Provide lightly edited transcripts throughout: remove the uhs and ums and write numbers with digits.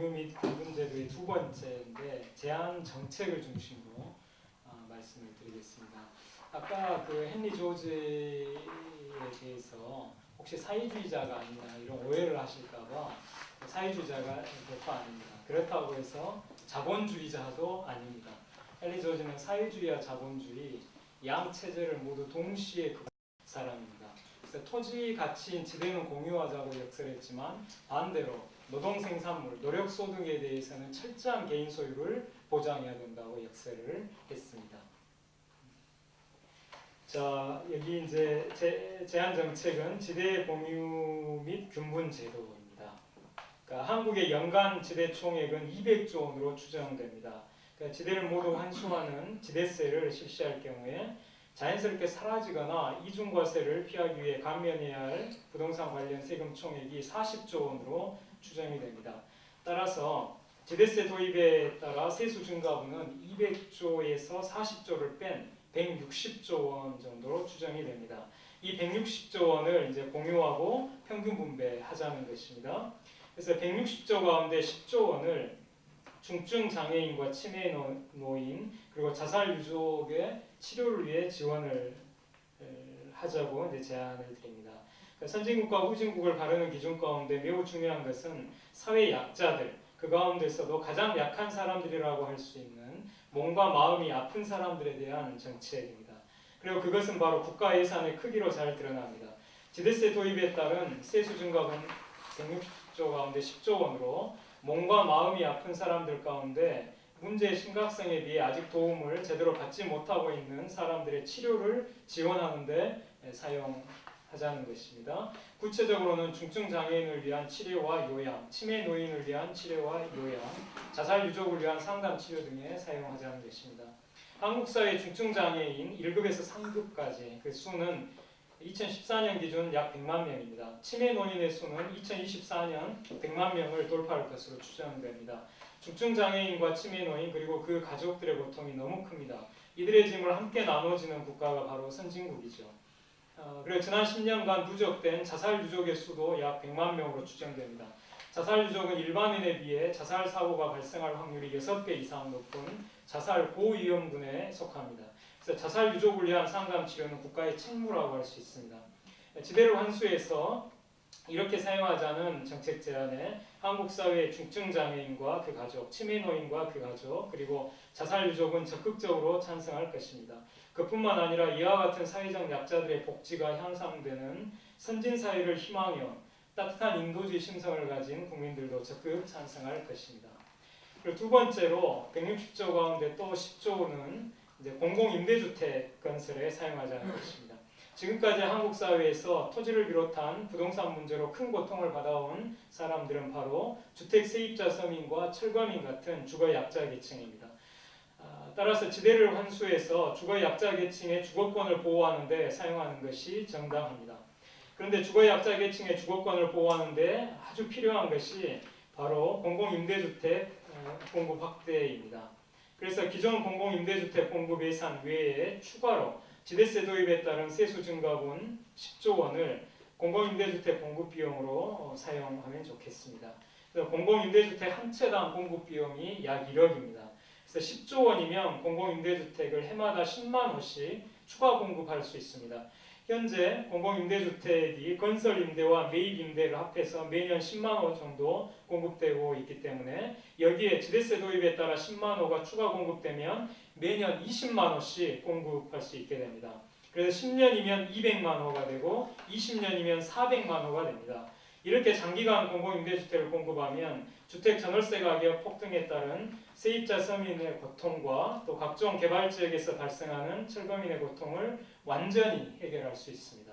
공유 및 근분제도의 두 번째인데 제한 정책을 중심으로 말씀을 드리겠습니다. 아까 그 헨리 조지에 대해서 혹시 사회주의자가 아니냐 이런 오해를 하실까봐 사회주의자가 결코 아닙니다. 그렇다고 해서 자본주의자도 아닙니다. 헨리 조지는 사회주의와 자본주의 양 체제를 모두 동시에 그 사람입니다. 그래서 토지 가치인 지대는 공유하자고 역설했지만 반대로 노동 생산물, 노력 소득에 대해서는 철저한 개인 소유를 보장해야 된다고 역설을 했습니다. 자, 여기 이제 제한 정책은 지대 공유 및 균분 제도입니다. 그러니까 한국의 연간 지대 총액은 200조 원으로 추정됩니다. 그러니까 지대를 모두 환수하는 지대세를 실시할 경우에 자연스럽게 사라지거나 이중과세를 피하기 위해 감면해야 할 부동산 관련 세금 총액이 40조 원으로 추정이 됩니다. 따라서 지대세 도입에 따라 세수 증가분은 200조에서 40조를 뺀 160조 원 정도로 추정이 됩니다. 이 160조 원을 이제 공유하고 평균 분배하자는 것입니다. 그래서 160조 가운데 10조 원을 중증 장애인과 치매 노인 그리고 자살 유족의 치료를 위해 지원을 하자고 이제 제안을 드립니다. 선진국과 후진국을 가르는 기준 가운데 매우 중요한 것은 사회 약자들, 그 가운데서도 가장 약한 사람들이라고 할 수 있는 몸과 마음이 아픈 사람들에 대한 정책입니다. 그리고 그것은 바로 국가 예산의 크기로 잘 드러납니다. 지대세 도입에 따른 세수 증가분 160조 가운데 10조 원으로 몸과 마음이 아픈 사람들 가운데 문제의 심각성에 비해 아직 도움을 제대로 받지 못하고 있는 사람들의 치료를 지원하는 데 사용하자는 것입니다. 구체적으로는 중증 장애인을 위한 치료와 요양, 치매 노인을 위한 치료와 요양, 자살 유족을 위한 상담 치료 등에 사용하자는 것입니다. 한국 사회 중증 장애인 1급에서 3급까지 그 수는 2014년 기준 약 100만 명입니다. 치매 노인의 수는 2024년 100만 명을 돌파할 것으로 추정됩니다. 중증 장애인과 치매 노인 그리고 그 가족들의 고통이 너무 큽니다. 이들의 짐을 함께 나눠지는 국가가 바로 선진국이죠. 그리고 지난 10년간 누적된 자살 유족의 수도 약 100만 명으로 추정됩니다. 자살 유족은 일반인에 비해 자살 사고가 발생할 확률이 6배 이상 높은 자살 고위험군에 속합니다. 그래서 자살 유족을 위한 상담 치료는 국가의 책무라고 할 수 있습니다. 지대를 환수해서 이렇게 사용하자는 정책 제안에 한국 사회의 중증 장애인과 그 가족, 치매 노인과 그 가족, 그리고 자살 유족은 적극적으로 찬성할 것입니다. 그뿐만 아니라 이와 같은 사회적 약자들의 복지가 향상되는 선진 사회를 희망하며 따뜻한 인도주의 심성을 가진 국민들도 적극 찬성할 것입니다. 그리고 두 번째로 160조 가운데 또 10조는 이제 공공임대주택 건설에 사용하자는 것입니다. 지금까지 한국 사회에서 토지를 비롯한 부동산 문제로 큰 고통을 받아온 사람들은 바로 주택 세입자 서민과 철거민 같은 주거 약자 계층입니다. 따라서 지대를 환수해서 주거 약자 계층의 주거권을 보호하는 데 사용하는 것이 정당합니다. 그런데 주거 약자 계층의 주거권을 보호하는 데 아주 필요한 것이 바로 공공임대주택 공급 확대입니다. 그래서 기존 공공임대주택 공급 예산 외에 추가로 지대세 도입에 따른 세수 증가분 10조 원을 공공임대주택 공급 비용으로 사용하면 좋겠습니다. 그래서 공공임대주택 한 채당 공급 비용이 약 1억입니다. 그래서 10조 원이면 공공임대주택을 해마다 10만 호씩 추가 공급할 수 있습니다. 현재 공공임대주택이 건설임대와 매입임대를 합해서 매년 10만 호 정도 공급되고 있기 때문에 여기에 지대세 도입에 따라 10만 호가 추가 공급되면 매년 20만 호씩 공급할 수 있게 됩니다. 그래서 10년이면 200만 호가 되고 20년이면 400만 호가 됩니다. 이렇게 장기간 공공임대주택을 공급하면 주택 전월세 가격 폭등에 따른 세입자 서민의 고통과 또 각종 개발지역에서 발생하는 철거민의 고통을 완전히 해결할 수 있습니다.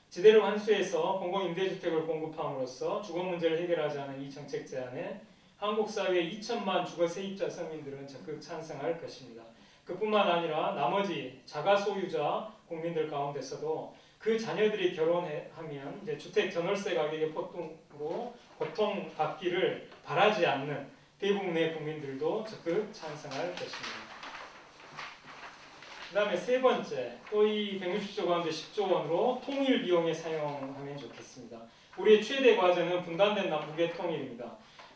지대를 환수해서 공공임대주택을 공급함으로써 주거 문제를 해결하자는 이 정책 제안에 한국 사회 2천만 주거 세입자 서민들은 적극 찬성할 것입니다. 그뿐만 아니라 나머지 자가 소유자 국민들 가운데서도 그 자녀들이 결혼하면 이제 주택 전월세 가격의 폭등으로 고통받기를 바라지 않는 대부분의 국민들도 적극 찬성할 것입니다. 그 다음에 세 번째, 또 이 160조 가운데 10조 원으로 통일 비용에 사용하면 좋겠습니다. 우리의 최대 과제는 분단된 남북의 통일입니다.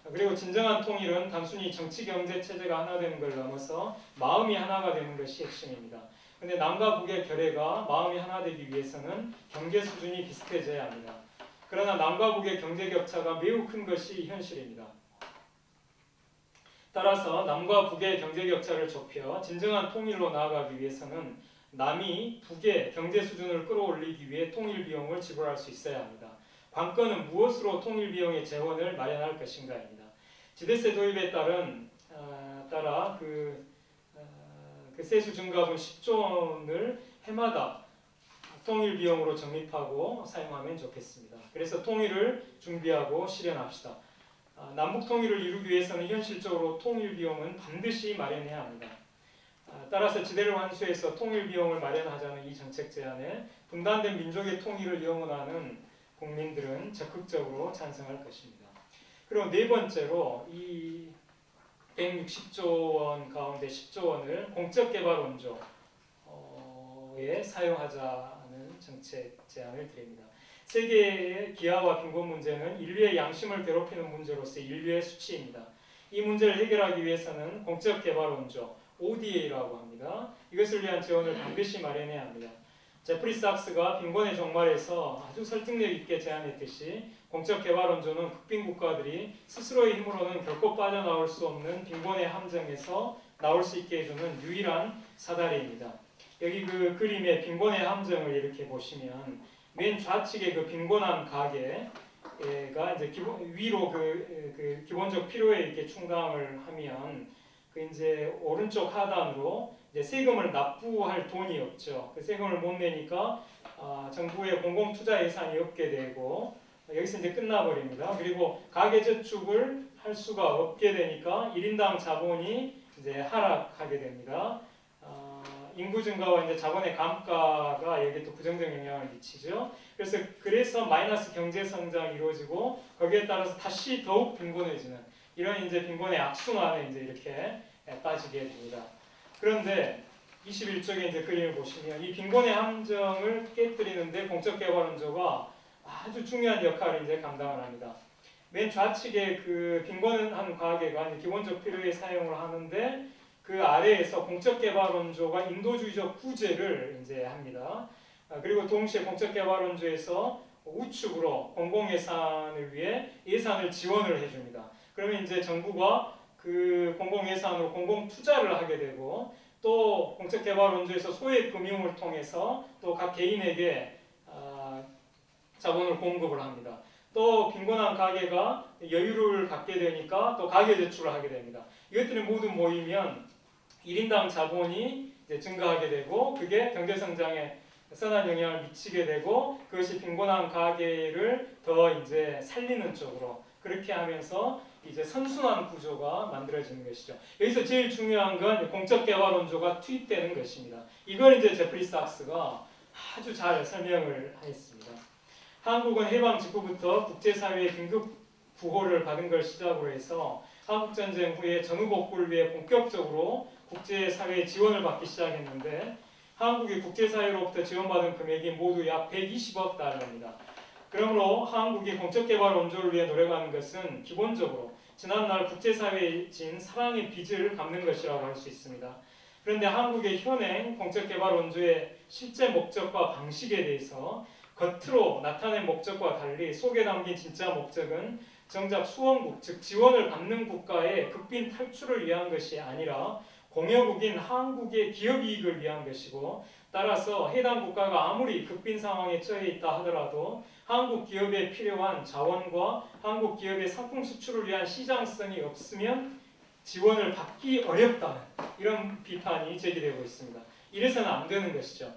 그리고 진정한 통일은 단순히 정치 경제 체제가 하나 되는 걸 넘어서 마음이 하나가 되는 것이 핵심입니다. 근데 남과 북의 결의가 마음이 하나 되기 위해서는 경제 수준이 비슷해져야 합니다. 그러나 남과 북의 경제 격차가 매우 큰 것이 현실입니다. 따라서 남과 북의 경제 격차를 좁혀 진정한 통일로 나아가기 위해서는 남이 북의 경제 수준을 끌어올리기 위해 통일 비용을 지불할 수 있어야 합니다. 관건은 무엇으로 통일 비용의 재원을 마련할 것인가입니다. 지대세 도입에 따라 그 세수 증가분 10조 원을 해마다 통일 비용으로 적립하고 사용하면 좋겠습니다. 그래서 통일을 준비하고 실현합시다. 남북 통일을 이루기 위해서는 현실적으로 통일 비용은 반드시 마련해야 합니다. 따라서 지대를 환수해서 통일 비용을 마련하자는 이 정책 제안에 분단된 민족의 통일을 영원하는 국민들은 적극적으로 찬성할 것입니다. 그리고 네 번째로 이 160조 원 가운데 10조 원을 공적 개발 원조에 사용하자는 정책 제안을 드립니다. 세계의 기아와 빈곤 문제는 인류의 양심을 괴롭히는 문제로서 인류의 수치입니다. 이 문제를 해결하기 위해서는 공적 개발 원조 ODA라고 합니다. 이것을 위한 재원을 반드시 마련해야 합니다. 제프리 삭스가 빈곤의 종말에서 아주 설득력 있게 제안했듯이 공적 개발 원조는 극빈 국가들이 스스로의 힘으로는 결코 빠져나올 수 없는 빈곤의 함정에서 나올 수 있게 해주는 유일한 사다리입니다. 여기 그 그림의 빈곤의 함정을 이렇게 보시면 맨 좌측에 그 빈곤한 가게가 이제 위로 그 기본적 필요에 이렇게 충당을 하면 그 이제 오른쪽 하단으로 이제 세금을 납부할 돈이 없죠. 그 세금을 못 내니까 정부의 공공 투자 예산이 없게 되고 여기서 이제 끝나버립니다. 그리고 가계 저축을 할 수가 없게 되니까 1인당 자본이 이제 하락하게 됩니다. 인구 증가와 이제 자본의 감가가 여기에 또 부정적 영향을 미치죠. 그래서 마이너스 경제 성장이 이루어지고 거기에 따라서 다시 더욱 빈곤해지는 이런 이제 빈곤의 악순환에 이제 이렇게 빠지게 됩니다. 그런데 21쪽에 이제 그림을 보시면 이 빈곤의 함정을 깨뜨리는데 공적 개발 원조가 아주 중요한 역할을 이제 감당을 합니다. 맨 좌측에 그 빈곤한 가계가 이제 기본적 필요에 사용을 하는데 그 아래에서 공적 개발 원조가 인도주의적 구제를 이제 합니다. 그리고 동시에 공적 개발 원조에서 우측으로 공공 예산을 위해 예산을 지원을 해줍니다. 그러면 이제 정부가 그 공공 예산으로 공공 투자를 하게 되고 또 공적 개발 원조에서 소액 금융을 통해서 또 각 개인에게 자본을 공급을 합니다. 또 빈곤한 가계가 여유를 갖게 되니까 또 가계 저축을 하게 됩니다. 이것들이 모두 모이면 1인당 자본이 이제 증가하게 되고 그게 경제 성장에 선한 영향을 미치게 되고 그것이 빈곤한 가계를 더 이제 살리는 쪽으로 그렇게 하면서 이제 선순환 구조가 만들어지는 것이죠. 여기서 제일 중요한 건 공적 개발 원조가 투입되는 것입니다. 이걸 이제 제프리 삭스가 아주 잘 설명을 했습니다. 한국은 해방 직후부터 국제사회의 긴급 구호를 받은 걸 시작으로 해서 한국전쟁 후에 전후복구를 위해 본격적으로 국제사회의 지원을 받기 시작했는데 한국이 국제사회로부터 지원받은 금액이 모두 약 120억 달러입니다. 그러므로 한국이 공적개발 원조를 위해 노력하는 것은 기본적으로 지난날 국제사회에 진 사랑의 빚을 갚는 것이라고 할 수 있습니다. 그런데 한국의 현행 공적개발 원조의 실제 목적과 방식에 대해서 겉으로 나타낸 목적과 달리 속에 담긴 진짜 목적은 정작 수원국, 즉 지원을 받는 국가의 극빈 탈출을 위한 것이 아니라 공여국인 한국의 기업 이익을 위한 것이고 따라서 해당 국가가 아무리 극빈 상황에 처해 있다 하더라도 한국 기업에 필요한 자원과 한국 기업의 상품 수출을 위한 시장성이 없으면 지원을 받기 어렵다는 이런 비판이 제기되고 있습니다. 이래서는 안 되는 것이죠.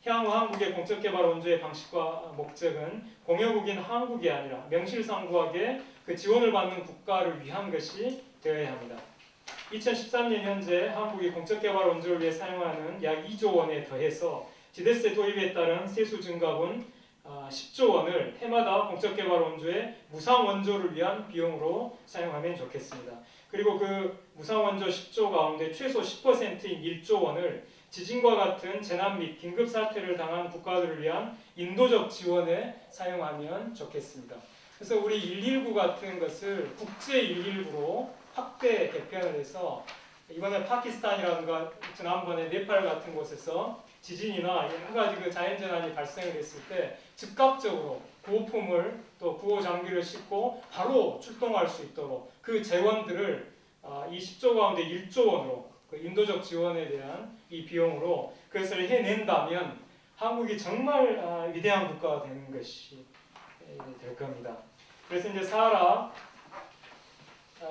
향후 한국의 공적개발 원조의 방식과 목적은 공여국인 한국이 아니라 명실상부하게 그 지원을 받는 국가를 위한 것이 되어야 합니다. 2013년 현재 한국이 공적개발 원조를 위해 사용하는 약 2조 원에 더해서 지대세 도입에 따른 세수 증가분 10조 원을 해마다 공적개발 원조의 무상 원조를 위한 비용으로 사용하면 좋겠습니다. 그리고 그 무상 원조 10조 가운데 최소 10%인 1조 원을 지진과 같은 재난 및 긴급 사태를 당한 국가들을 위한 인도적 지원에 사용하면 좋겠습니다. 그래서 우리 119 같은 것을 국제 119로 확대 개편을 해서 이번에 파키스탄이라든가 지난번에 네팔 같은 곳에서 지진이나 여러 가지 그 자연재난이 발생을 했을 때 즉각적으로 구호품을 또 구호 장비를 싣고 바로 출동할 수 있도록 그 재원들을 이 10조 가운데 1조 원으로 그 인도적 지원에 대한 이 비용으로 그것을 해낸다면 한국이 정말 위대한 국가가 되는 것이 될 겁니다. 그래서 이제 사하라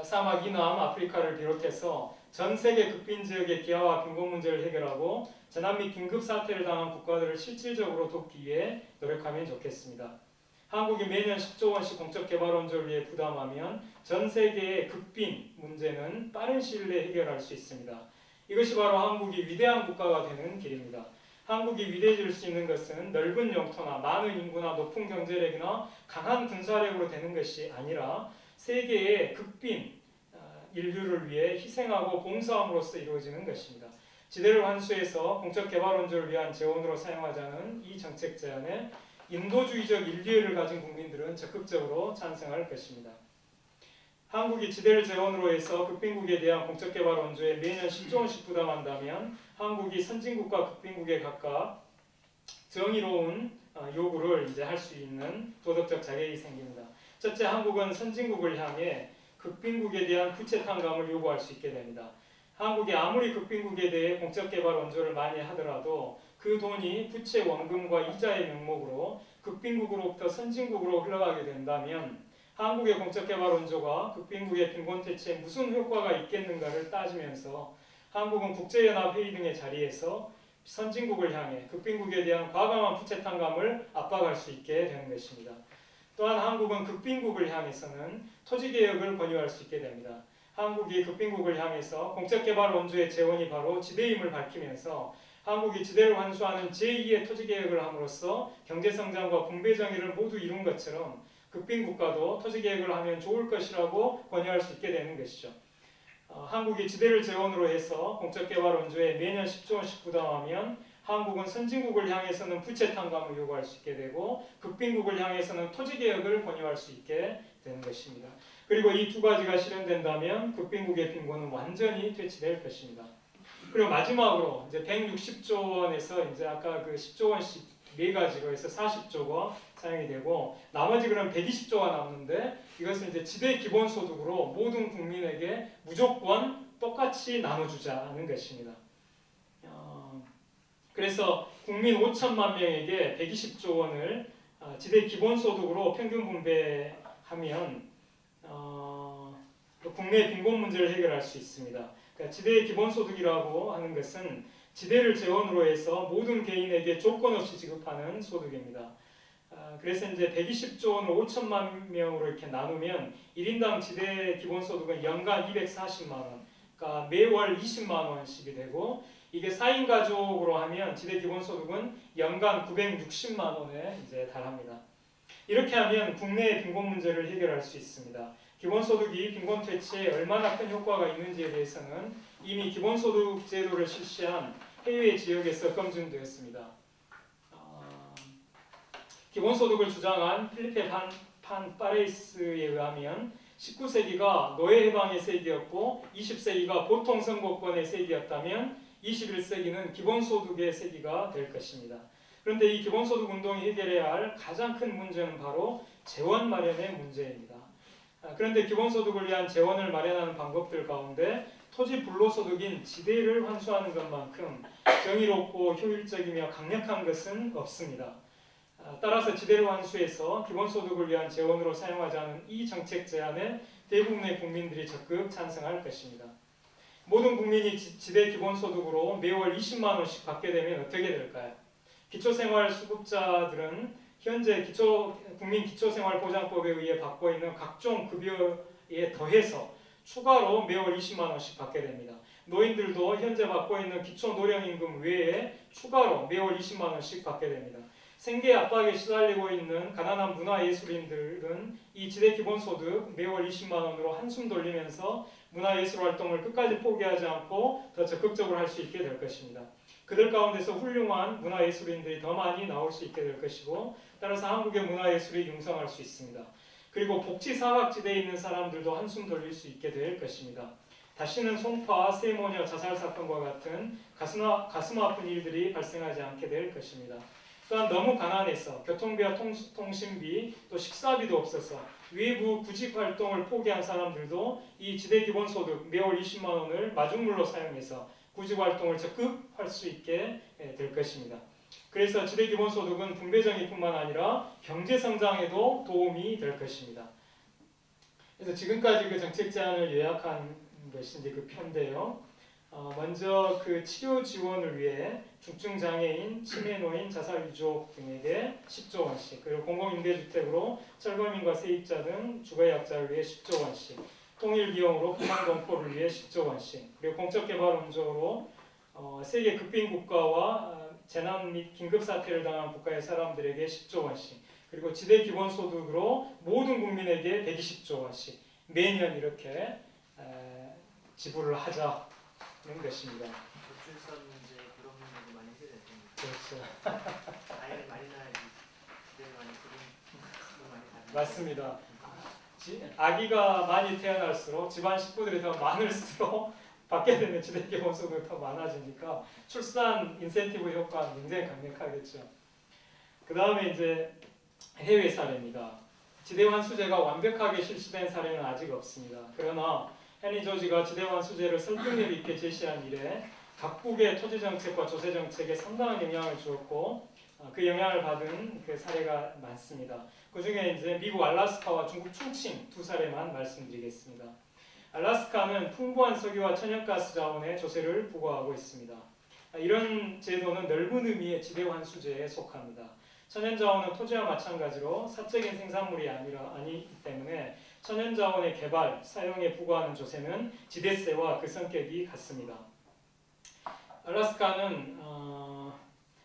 사막 이남 아프리카를 비롯해서 전 세계 극빈 지역의 기아와 빈곤 문제를 해결하고 재난 및 긴급 사태를 당한 국가들을 실질적으로 돕기 위해 노력하면 좋겠습니다. 한국이 매년 10조 원씩 공적 개발 원조를 위해 부담하면 전 세계의 극빈 문제는 빠른 시일 내에 해결할 수 있습니다. 이것이 바로 한국이 위대한 국가가 되는 길입니다. 한국이 위대해질 수 있는 것은 넓은 영토나 많은 인구나 높은 경제력이나 강한 군사력으로 되는 것이 아니라 세계의 극빈 인류를 위해 희생하고 봉사함으로써 이루어지는 것입니다. 지대를 환수해서 공적 개발 원조를 위한 재원으로 사용하자는 이 정책 제안에 인도주의적 인류애를 가진 국민들은 적극적으로 찬성할 것입니다. 한국이 지대를 재원으로 해서 극빈국에 대한 공적 개발 원조에 매년 10조 원씩 부담한다면 한국이 선진국과 극빈국에 각각 정의로운 요구를 이제 할 수 있는 도덕적 자격이 생깁니다. 첫째, 한국은 선진국을 향해 극빈국에 대한 부채 탕감을 요구할 수 있게 됩니다. 한국이 아무리 극빈국에 대해 공적 개발 원조를 많이 하더라도 그 돈이 부채 원금과 이자의 명목으로 극빈국으로부터 선진국으로 흘러가게 된다면 한국의 공적 개발 원조가 극빈국의 빈곤 퇴치에 무슨 효과가 있겠는가를 따지면서 한국은 국제연합 회의 등의 자리에서 선진국을 향해 극빈국에 대한 과감한 부채 탕감을 압박할 수 있게 되는 것입니다. 또한 한국은 극빈국을 향해서는 토지개혁을 권유할 수 있게 됩니다. 한국이 극빈국을 향해서 공적개발 원조의 재원이 바로 지대임을 밝히면서 한국이 지대를 환수하는 제2의 토지개혁을 함으로써 경제성장과 분배정의를 모두 이룬 것처럼 극빈국가도 토지개혁을 하면 좋을 것이라고 권유할 수 있게 되는 것이죠. 한국이 지대를 재원으로 해서 공적개발 원조에 매년 10조 원씩 부담하면 한국은 선진국을 향해서는 부채 탕감을 요구할 수 있게 되고 극빈국을 향해서는 토지개혁을 권유할 수 있게 되는 것입니다. 그리고 이 두 가지가 실현된다면 극빈국의 빈곤은 완전히 퇴치될 것입니다. 그리고 마지막으로 이제 160조 원에서 이제 아까 그 10조 원씩 네 가지로 해서 40조가 사용이 되고 나머지 그럼 120조가 남는데 이것은 이제 지대 기본소득으로 모든 국민에게 무조건 똑같이 나눠주자는 것입니다. 그래서 국민 5천만 명에게 120조 원을 지대 기본소득으로 평균 분배하면 국내 빈곤 문제를 해결할 수 있습니다. 그러니까 지대 기본소득이라고 하는 것은 지대를 재원으로 해서 모든 개인에게 조건 없이 지급하는 소득입니다. 그래서 이제 120조 원을 5천만 명으로 이렇게 나누면 1인당 지대 기본소득은 연간 240만 원, 그러니까 매월 20만 원씩이 되고 이게 4인 가족으로 하면 지대 기본소득은 연간 960만 원에 이제 달합니다. 이렇게 하면 국내의 빈곤 문제를 해결할 수 있습니다. 기본소득이 빈곤 퇴치에 얼마나 큰 효과가 있는지에 대해서는 이미 기본소득 제도를 실시한 해외 지역에서 검증되었습니다. 기본소득을 주장한 필리페 판 파레이스에 의하면 19세기가 노예 해방의 세기였고 20세기가 보통 선거권의 세기였다면 21세기는 기본소득의 세기가 될 것입니다. 그런데 이 기본소득 운동이 해결해야 할 가장 큰 문제는 바로 재원 마련의 문제입니다. 그런데 기본소득을 위한 재원을 마련하는 방법들 가운데 토지 불로소득인 지대를 환수하는 것만큼 정의롭고 효율적이며 강력한 것은 없습니다. 따라서 지대를 환수해서 기본소득을 위한 재원으로 사용하자는 이 정책 제안에 대부분의 국민들이 적극 찬성할 것입니다. 모든 국민이 지대 기본소득으로 매월 20만 원씩 받게 되면 어떻게 될까요? 기초생활수급자들은 현재 국민기초생활보장법에 의해 받고 있는 각종 급여에 더해서 추가로 매월 20만 원씩 받게 됩니다. 노인들도 현재 받고 있는 기초노령임금 외에 추가로 매월 20만 원씩 받게 됩니다. 생계 압박에 시달리고 있는 가난한 문화예술인들은 이 지대 기본소득 매월 20만 원으로 한숨 돌리면서 문화예술 활동을 끝까지 포기하지 않고 더 적극적으로 할 수 있게 될 것입니다. 그들 가운데서 훌륭한 문화예술인들이 더 많이 나올 수 있게 될 것이고 따라서 한국의 문화예술이 융성할 수 있습니다. 그리고 복지 사각지대에 있는 사람들도 한숨 돌릴 수 있게 될 것입니다. 다시는 송파, 세모녀 자살 사건과 같은 가슴 아픈 일들이 발생하지 않게 될 것입니다. 또한 너무 가난해서 교통비와 통신비 또 식사비도 없어서 외부 구직 활동을 포기한 사람들도 이 지대기본소득 매월 20만 원을 마중물로 사용해서 구직 활동을 적극 할 수 있게 될 것입니다. 그래서 지대기본소득은 분배정의뿐만 아니라 경제성장에도 도움이 될 것입니다. 그래서 지금까지 그 정책 제안을 요약한 것이 이제 그 편인데요. 먼저 그 치료 지원을 위해 중증 장애인, 치매 노인, 자살 유족 등에게 10조 원씩, 그리고 공공임대주택으로 철거민과 세입자 등 주거약자를 위해 10조 원씩, 통일 비용으로 비상동포를 위해 10조 원씩, 그리고 공적개발 원조로 세계 급빈 국가와 재난 및 긴급 사태를 당한 국가의 사람들에게 10조 원씩, 그리고 지대 기본소득으로 모든 국민에게 120조 원씩 매년 이렇게 지불을 하자는 것입니다. 저출산 문제 그런 문제도 많이 해결될 텐데. 그렇죠. 아이를 많이 낳아야지 기대를 많이 그런 많이 가는. 맞습니다. 아기가 많이 태어날수록 집안 식구들이 더 많을수록 받게 되는 지대기본소득이 더 많아지니까 출산 인센티브 효과는 굉장히 강력하겠죠. 그 다음에 이제 해외 사례입니다. 지대환수제가 완벽하게 실시된 사례는 아직 없습니다. 그러나 헨리 조지가 지대환수제를 설득력 있게 제시한 이래 각국의 토지정책과 조세정책에 상당한 영향을 주었고 그 영향을 받은 그 사례가 많습니다. 그 중에 이제 미국 알래스카와 중국 충칭 두 사례만 말씀드리겠습니다. 알래스카는 풍부한 석유와 천연가스 자원의 조세를 부과하고 있습니다. 이런 제도는 넓은 의미의 지대환수제에 속합니다. 천연자원은 토지와 마찬가지로 사적인 생산물이 아니기 때문에 천연자원의 개발, 사용에 부과하는 조세는 지대세와 그 성격이 같습니다. 알래스카는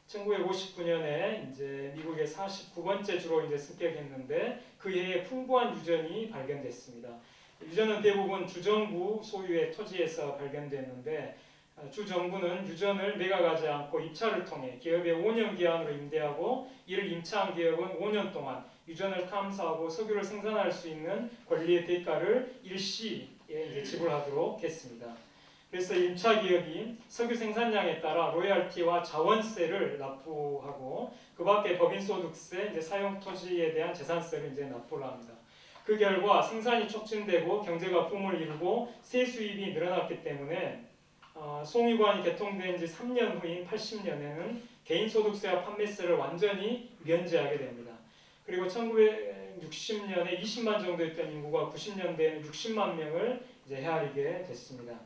1959년에 이제 미국의 49번째 주로 이제 습격했는데 그 해에 풍부한 유전이 발견됐습니다. 유전은 대부분 주정부 소유의 토지에서 발견됐는데 주정부는 유전을 매각하지 않고 입찰을 통해 기업에 5년 기한으로 임대하고 이를 임차한 기업은 5년 동안 유전을 탐사하고 석유를 생산할 수 있는 권리의 대가를 일시에 이제 지불하도록 했습니다. 그래서 임차 기업이 석유 생산량에 따라 로열티와 자원세를 납부하고 그 밖에 법인소득세, 이제 사용 토지에 대한 재산세를 이제 납부를 합니다. 그 결과 생산이 촉진되고 경제가 붐을 이루고 세 수입이 늘어났기 때문에 송유관이 개통된 지 3년 후인 80년에는 개인소득세와 판매세를 완전히 면제하게 됩니다. 그리고 1960년에 20만 정도였던 인구가 90년대에는 60만 명을 이제 헤아리게 됐습니다.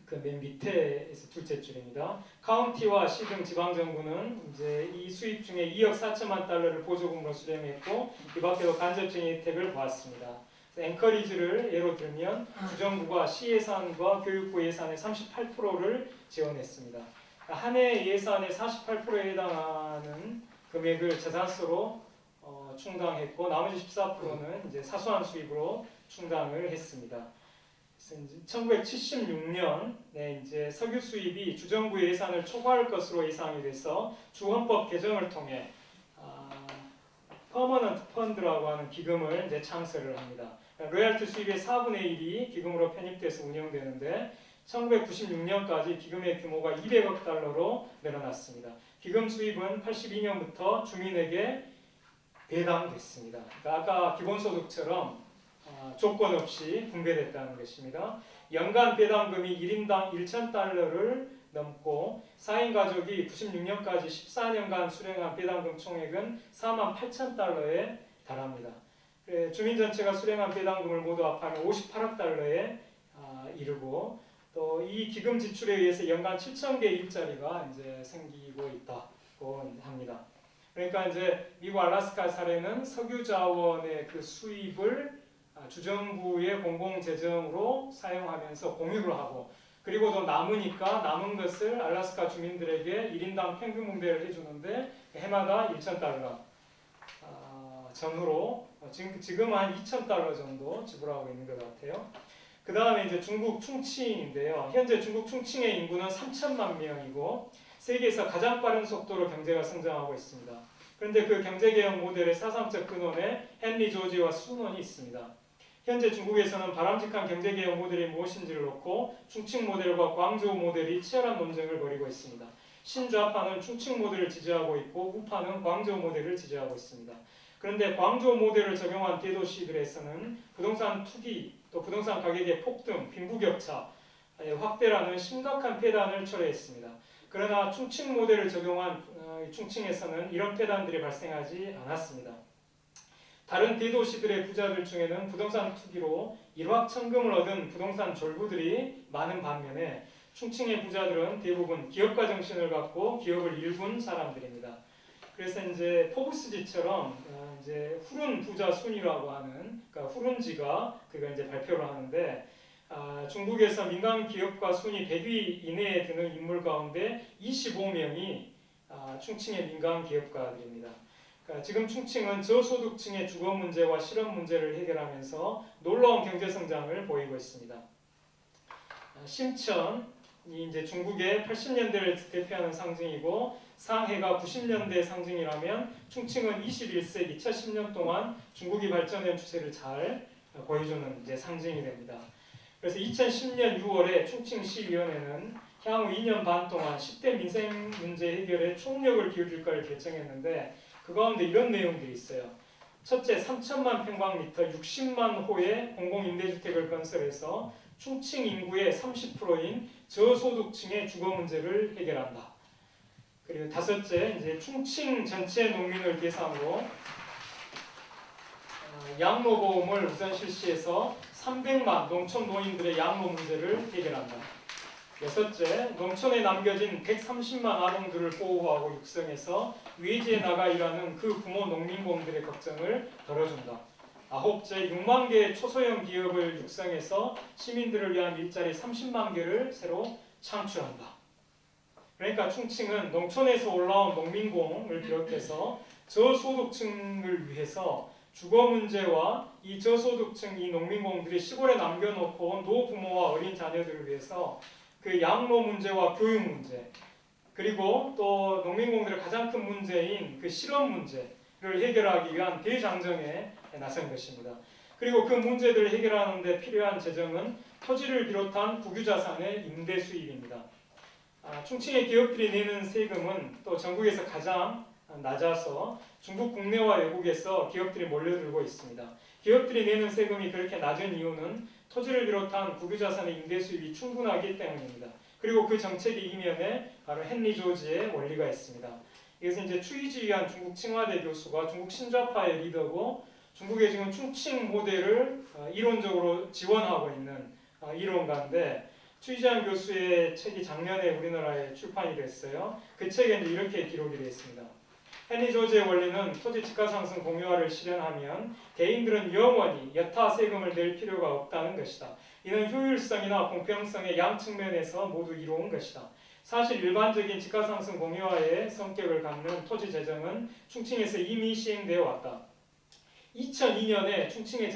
그 맨 밑에서 둘째 줄입니다. 카운티와 시 등 지방 정부는 이제 이 수입 중에 2억 4천만 달러를 보조금으로 수령했고 이 밖에도 간접적인 혜택을 보았습니다. 앵커리지를 예로 들면 주정부가 시 예산과 교육부 예산의 38%를 지원했습니다. 한 해 예산의 48%에 해당하는 금액을 재산세로 충당했고 나머지 14%는 이제 사소한 수입으로 충당을 했습니다. 1976년에 이제 석유 수입이 주정부 예산을 초과할 것으로 예상이 돼서 주헌법 개정을 통해 퍼머넌트 펀드라고 하는 기금을 이제 창설을 합니다. 로열티 수입의 4분의 1이 기금으로 편입돼서 운영되는데 1996년까지 기금의 규모가 200억 달러로 늘어났습니다. 기금 수입은 82년부터 주민에게 배당됐습니다. 그러니까 아까 기본소득처럼 조건 없이 분배됐다는 것입니다. 연간 배당금이 1인당 1,000달러를 넘고 4인 가족이 96년까지 14년간 수령한 배당금 총액은 48,000달러에 달합니다. 주민 전체가 수령한 배당금을 모두 합하면 58억 달러에 이르고 또 이 기금 지출에 의해서 연간 7,000개 일자리가 이제 생기고 있다고 합니다. 그러니까 이제 미국 알래스카 사례는 석유 자원의 그 수입을 주정부의 공공재정으로 사용하면서 공유를 하고 그리고 또 남으니까 남은 것을 알래스카 주민들에게 1인당 평균 분배를 해주는데 해마다 1,000달러 전후로 지금 한 2,000달러 정도 지불하고 있는 것 같아요. 그 다음에 이제 중국 충칭인데요. 현재 중국 충칭의 인구는 3천만 명이고 세계에서 가장 빠른 속도로 경제가 성장하고 있습니다. 그런데 그 경제개혁 모델의 사상적 근원에 헨리 조지와 순원이 있습니다. 현재 중국에서는 바람직한 경제개혁 모델이 무엇인지를 놓고 충칭 모델과 광저우 모델이 치열한 논쟁을 벌이고 있습니다. 신좌파는 충칭 모델을 지지하고 있고 우파는 광저우 모델을 지지하고 있습니다. 그런데 광저우 모델을 적용한 대도시들에서는 부동산 투기, 또 부동산 가격의 폭등, 빈부격차 확대라는 심각한 폐단을 초래했습니다. 그러나 충칭 모델을 적용한 충칭에서는 이런 폐단들이 발생하지 않았습니다. 다른 대도시들의 부자들 중에는 부동산 투기로 일확천금을 얻은 부동산 졸부들이 많은 반면에 충칭의 부자들은 대부분 기업가 정신을 갖고 기업을 일군 사람들입니다. 그래서 이제 포브스지처럼 이제 후른 부자 순위라고 하는, 그러니까 후른지가 그걸 이제 발표를 하는데 중국에서 민간 기업가 순위 100위 이내에 드는 인물 가운데 25명이 충칭의 민간 기업가들입니다. 그러니까 지금 충칭은 저소득층의 주거 문제와 실업 문제를 해결하면서 놀라운 경제 성장을 보이고 있습니다. 심천이 이제 중국의 80년대를 대표하는 상징이고 상해가 90년대 상징이라면 충칭은 21세기 첫 10년 동안 중국이 발전된 추세를 잘 보여주는 이제 상징이 됩니다. 그래서 2010년 6월에 충칭시위원회는 향후 2년 반 동안 10대 민생 문제 해결에 총력을 기울일까를 결정했는데 그 가운데 이런 내용들이 있어요. 첫째, 3천만 평방미터 60만 호의 공공임대주택을 건설해서 충칭 인구의 30%인 저소득층의 주거 문제를 해결한다. 그리고 다섯째, 이제 충칭 전체 농민을 대상으로 양로보험을 우선 실시해서 300만 농촌 노인들의 양로 문제를 해결한다. 여섯째, 농촌에 남겨진 130만 아동들을 보호하고 육성해서 외지에 나가 일하는 그 부모 농민공들의 걱정을 덜어준다. 아홉째, 6만 개의 초소형 기업을 육성해서 시민들을 위한 일자리 30만 개를 새로 창출한다. 그러니까 충칭은 농촌에서 올라온 농민공을 비롯해서 저소득층을 위해서 주거 문제와 이 저소득층 이 농민공들이 시골에 남겨놓고 온 노부모와 어린 자녀들을 위해서 그 양로 문제와 교육 문제, 그리고 또 농민공들의 가장 큰 문제인 그 실업 문제를 해결하기 위한 대장정에 나선 것입니다. 그리고 그 문제들을 해결하는 데 필요한 재정은 토지를 비롯한 국유자산의 임대 수입입니다. 충칭의 기업들이 내는 세금은 또 전국에서 가장 낮아서 중국 국내와 외국에서 기업들이 몰려들고 있습니다. 기업들이 내는 세금이 그렇게 낮은 이유는 토지를 비롯한 국유자산의 임대 수입이 충분하기 때문입니다. 그리고 그 정책의 이면에 바로 헨리 조지의 원리가 있습니다. 이것은 이제 추이지휘한 중국 칭화대 교수가 중국 신좌파의 리더고 중국의 지금 충칭 모델을 이론적으로 지원하고 있는 이론가인데 추이지한 교수의 책이 작년에 우리나라에 출판이 됐어요. 그 책에 이제 이렇게 기록이 되어 있습니다. 헨리 조지의 원리는 토지 지가상승 공유화를 실현하면 개인들은 영원히 여타 세금을 낼 필요가 없다는 것이다. 이는 효율성이나 공평성의 양 측면에서 모두 이루어온 것이다. 사실 일반적인 지가상승 공유화의 성격을 갖는 토지 재정은 충칭에서 이미 시행되어 왔다. 2002년에 충칭의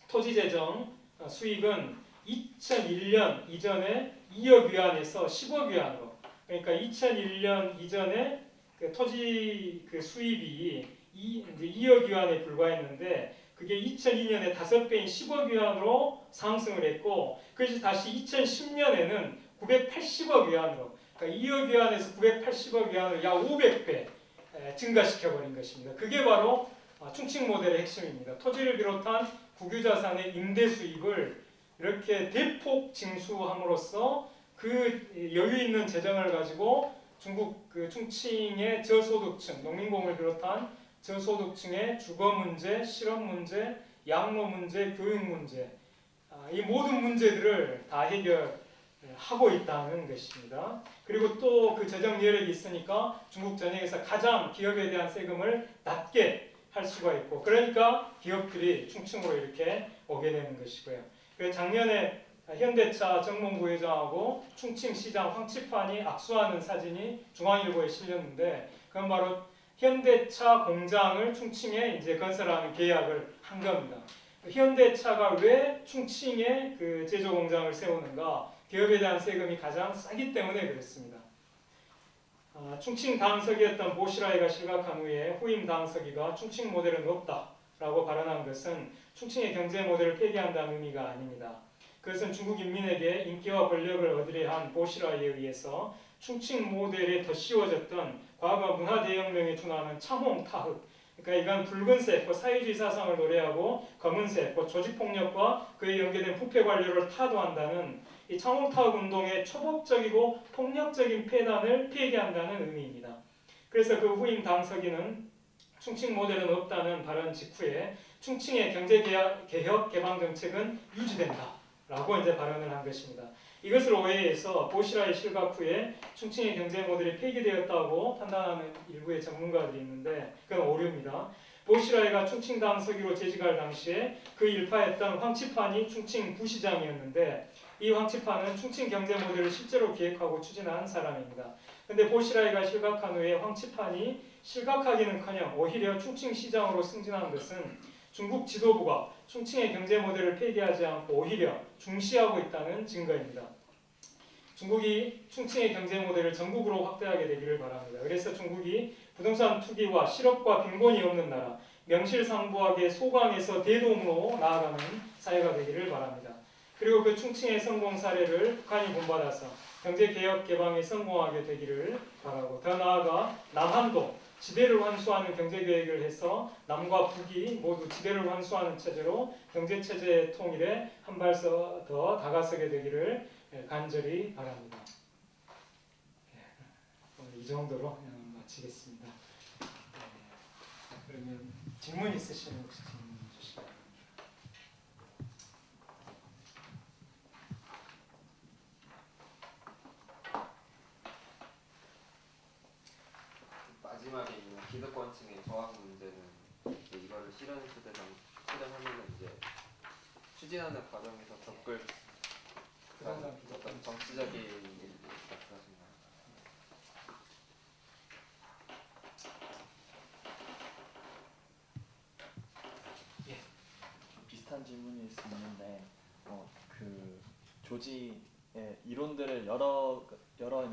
토지 재정 수익은 2001년 이전에 2억 위안에서 10억 위안으로, 그러니까 2001년 이전에 그 토지 그 수입이 2억 위안에 불과했는데 그게 2002년에 5배인 10억 위안으로 상승을 했고 그래서 다시 2010년에는 980억 위안으로, 그러니까 2억 위안에서 980억 위안으로 약 500배 증가시켜버린 것입니다. 그게 바로 충칭 모델의 핵심입니다. 토지를 비롯한 국유자산의 임대 수입을 이렇게 대폭 징수함으로써 그 여유 있는 재정을 가지고 중국 그 충칭의 저소득층, 농민공을 비롯한 저소득층의 주거 문제, 실업 문제, 양로 문제, 교육 문제, 이 모든 문제들을 다 해결하고 있다는 것입니다. 그리고 또 그 재정 여력이 있으니까 중국 전역에서 가장 기업에 대한 세금을 낮게 할 수가 있고, 그러니까 기업들이 충칭으로 이렇게 오게 되는 것이고요. 그래서 작년에 현대차 정몽 부회장하고 충칭시장 황치판이 악수하는 사진이 중앙일보에 실렸는데 그건 바로 현대차 공장을 충칭에 이제 건설하는 계약을 한 겁니다. 현대차가 왜 충칭에 그 제조 공장을 세우는가? 기업에 대한 세금이 가장 싸기 때문에 그렇습니다. 충칭 당서기였던 보시라이가 실각한 후에 후임 당서기가 충칭 모델은 없다라고 발언한 것은 충칭의 경제 모델을 폐기한다는 의미가 아닙니다. 그것은 중국 인민에게 인기와 권력을 얻으려 한 보시라이에 의해서 충칭 모델에 더 씌워졌던 과거 문화 대혁명에 준하는 참홍 타흑, 그러니까 이건 붉은색, 사회주의 사상을 노래하고 검은색, 조직폭력과 그에 연계된 부패 관료를 타도한다는 이 참홍타흑 운동의 초법적이고 폭력적인 폐단을 폐기한다는 의미입니다. 그래서 그 후임 당서기는 충칭 모델은 없다는 발언 직후에 충칭의 경제개혁 개방 정책은 유지된다라고 이제 발언을 한 것입니다. 이것을 오해해서 보시라의 실각 후에 충칭의 경제 모델이 폐기되었다고 판단하는 일부의 전문가들이 있는데 그건 오류입니다. 보시라이가 충칭 당서기로 재직할 당시에 그 일파였던 황치판이 충칭 부시장이었는데 이 황치판은 충칭 경제 모델을 실제로 기획하고 추진한 사람입니다. 그런데 보시라이가 실각한 후에 황치판이 실각하기는커녕 오히려 충칭 시장으로 승진한 것은 중국 지도부가 충칭의 경제 모델을 폐기하지 않고 오히려 중시하고 있다는 증거입니다. 중국이 충칭의 경제 모델을 전국으로 확대하게 되기를 바랍니다. 그래서 중국이 부동산 투기와 실업과 빈곤이 없는 나라, 명실상부하게 소강에서 대동으로 나아가는 사회가 되기를 바랍니다. 그리고 그 충칭의 성공 사례를 북한이 본받아서 경제개혁 개방에 성공하게 되기를 바라고, 더 나아가 남한도 지배를 환수하는 경제계획을 해서 남과 북이 모두 지배를 환수하는 체제로 경제체제 통일에 한 발 더 다가서게 되기를 간절히 바랍니다. 오늘 이 정도로 마치겠습니다. 그러면 질문 있으시면 혹시 질문 주시기 바랍니다. 마지막에 있는 기득권층의 저항 문제는 이제 이거를 실현하면은 이제 추진하는 과정에서 겪을 어떤 정치적인 일이 말씀하신가요? 예. 비슷한 질문일 수 있는데 그 조지의 이론들을 여러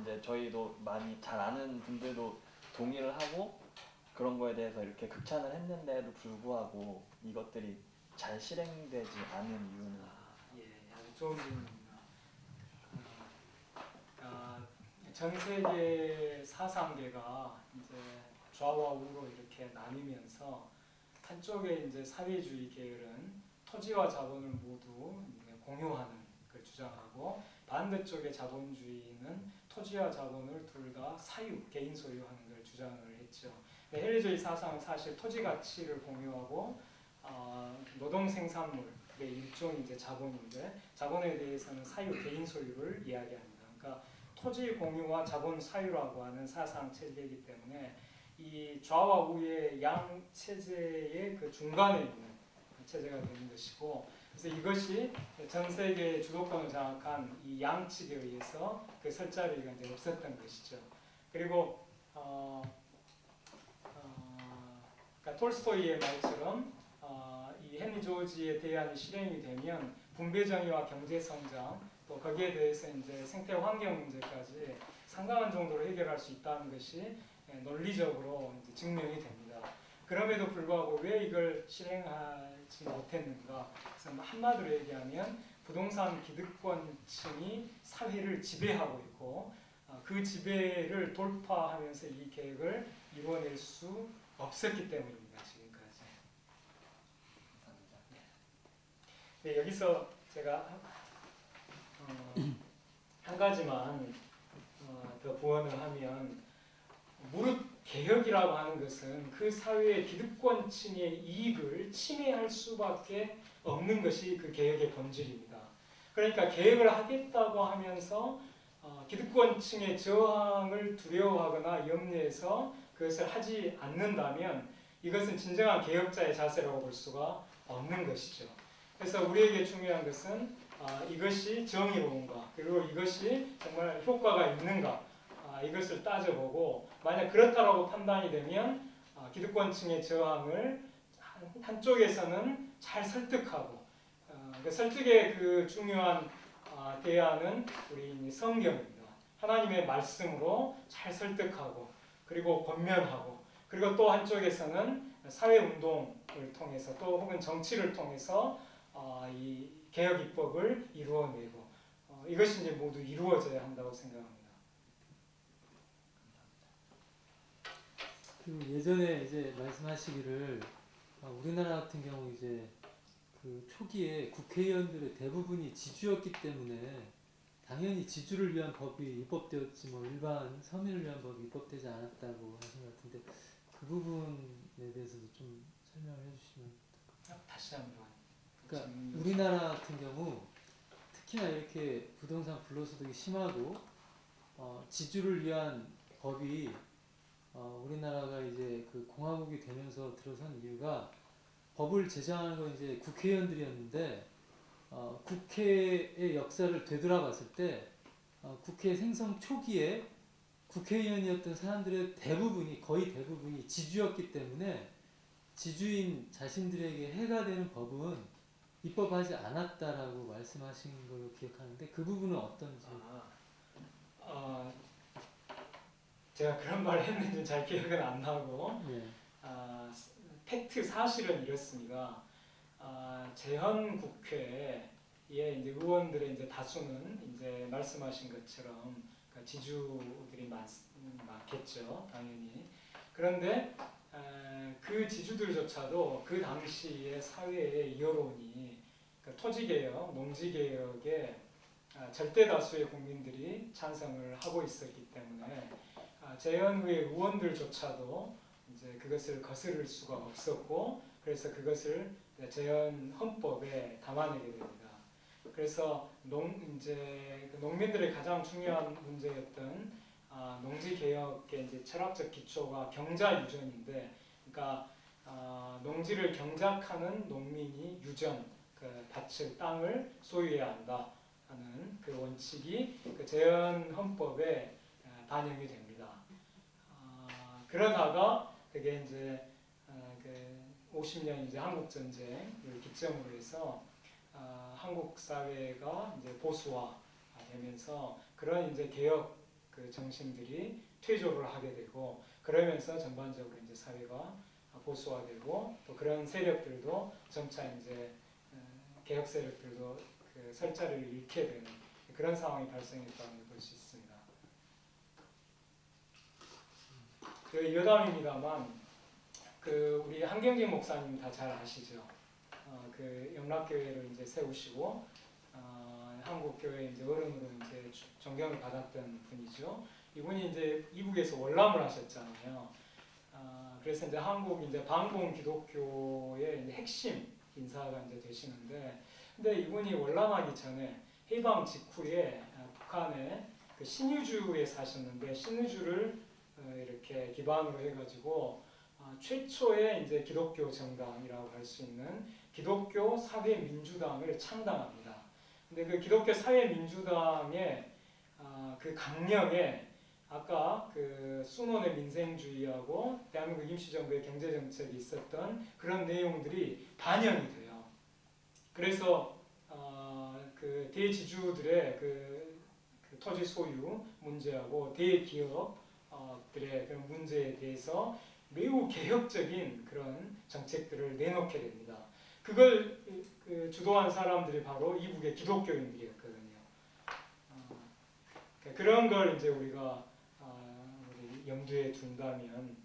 이제 저희도 많이 잘 아는 분들도 동의를 하고 그런 거에 대해서 이렇게 극찬을 했는데도 불구하고 이것들이 잘 실행되지 않은 이유는 아주 좋은 질문입니다. 전 세계 사상계가 이제 좌와 우로 이렇게 나뉘면서 한쪽에 이제 사회주의 계열은 토지와 자본을 모두 공유하는 걸 주장하고 반대쪽의 자본주의는 토지와 자본을 둘 다 사유, 개인 소유하는 걸 주장을 했죠. 헬리주의 사상은 사실 토지 가치를 공유하고 노동 생산물의 일종이 이제 자본인데 자본에 대해서는 사유, 개인 소유를 이야기합니다. 그러니까 토지 공유와 자본 사유라고 하는 사상 체계이기 때문에 이 좌와 우의 양 체제의 그 중간에 있는 체제가 되는 것이고, 그래서 이것이 전 세계의 주도권을 장악한 이 양측에 의해서 그 설 자리가 이제 없었던 것이죠. 그리고 그러니까 톨스토이의 말처럼 이 헨리 조지의 대안이 실행이 되면 분배 정의와 경제 성장 또 거기에 대해서 이제 생태 환경 문제까지 상당한 정도로 해결할 수 있다는 것이 논리적으로 이제 증명이 됩니다. 그럼에도 불구하고 왜 이걸 실행하지 못했는가? 그래서 한마디로 얘기하면 부동산 기득권층이 사회를 지배하고 있고 그 지배를 돌파하면서 이 계획을 이뤄낼 수 없었기 때문입니다. 지금까지. 네, 여기서 제가 한 가지만 더 부언을 하면 무릇 개혁이라고 하는 것은 그 사회의 기득권층의 이익을 침해할 수밖에 없는 것이 그 개혁의 본질입니다. 그러니까 개혁을 하겠다고 하면서 기득권층의 저항을 두려워하거나 염려해서 그것을 하지 않는다면 이것은 진정한 개혁자의 자세라고 볼 수가 없는 것이죠. 그래서 우리에게 중요한 것은 이것이 정의로운가, 그리고 이것이 정말 효과가 있는가, 이것을 따져보고 만약 그렇다라고 판단이 되면 기득권층의 저항을 한쪽에서는 잘 설득하고 그 설득의 그 중요한 대안은 우리 성경입니다. 하나님의 말씀으로 잘 설득하고 그리고 권면하고 그리고 또 한쪽에서는 사회운동을 통해서 또 혹은 정치를 통해서 이 개혁 입법을 이루어내고 이것이 이제 모두 이루어져야 한다고 생각합니다. 그 예전에 이제 말씀하시기를 우리나라 같은 경우 이제 그 초기에 국회의원들의 대부분이 지주였기 때문에 당연히 지주를 위한 법이 입법되었지 뭐 일반 서민을 위한 법이 입법되지 않았다고 하신 것 같은데 그 부분에 대해서도 좀 설명을 해주시면. 다시 한번. 그러니까 우리나라 같은 경우 특히나 이렇게 부동산 불로소득이 심하고 지주를 위한 법이 우리나라가 이제 그 공화국이 되면서 들어선 이유가 법을 제정하는 건 이제 국회의원들이었는데 국회의 역사를 되돌아봤을 때 국회 생성 초기에 국회의원이었던 사람들의 대부분이 거의 대부분이 지주였기 때문에 지주인 자신들에게 해가 되는 법은 입법하지 않았다라고 말씀하신 걸로 기억하는데 그 부분은 어떤지. 제가 그런 말을 했는지 잘 기억은 안 나고 네. 팩트 사실은 이렇습니다. 재헌 국회에 이제 의원들의 이제 다수는 이제 말씀하신 것처럼 지주들이 많겠죠, 당연히. 그런데 그 지주들조차도 그 당시의 사회의 여론이 토지 개혁, 농지 개혁에 절대 다수의 국민들이 찬성을 하고 있었기 때문에 재헌의 의원들조차도 이제 그것을 거스를 수가 없었고 그래서 그것을 재헌 헌법에 담아내게 됩니다. 그래서 이제 농민들의 가장 중요한 문제였던 농지 개혁의 이제 철학적 기초가 경자 유전인데, 그러니까 농지를 경작하는 농민이 유전, 그 밭을 땅을 소유해야 한다 하는 그 원칙이 그 재헌 헌법에 반영이 됩니다. 그러다가 그게 이제 그 50년 이제 한국 전쟁을 기점으로 해서 한국 사회가 이제 보수화되면서 그런 이제 개혁 그 정신들이 퇴조를 하게 되고 그러면서 전반적으로 이제 사회가 보수화되고 또 그런 세력들도 점차 이제 개혁 세력들도 그 설자를 잃게 되는 그런 상황이 발생했다고 볼 수 있습니다. 그 여담입니다만 그 우리 한경진 목사님 다 잘 아시죠? 그 영락교회를 이제 세우시고 한국 교회 이제 어른으로 이제 존경을 받았던 분이죠. 이분이 이제 이북에서 월남을 하셨잖아요. 그래서 이제 한국 이제 반공 기독교의 이제 핵심 인사가 이제 되시는데, 근데 이분이 월남하기 전에 해방 직후에 북한의 그 신의주에 사셨는데 신의주를 이렇게 기반으로 해가지고 최초의 이제 기독교 정당이라고 할 수 있는 기독교 사회민주당을 창당합니다. 근데 그 기독교 사회민주당의 그 강령에 아까 그 순원의 민생주의하고 대한민국 임시정부의 경제정책이 있었던 그런 내용들이 반영이 돼요. 그래서 그 대지주들의 그 토지 소유 문제하고 대기업들의 그런 문제에 대해서 매우 개혁적인 그런 정책들을 내놓게 됩니다. 그걸 그 주도한 사람들이 바로 이북의 기독교인들이었거든요. 그런 걸 이제 우리가 우리 염두에 둔다면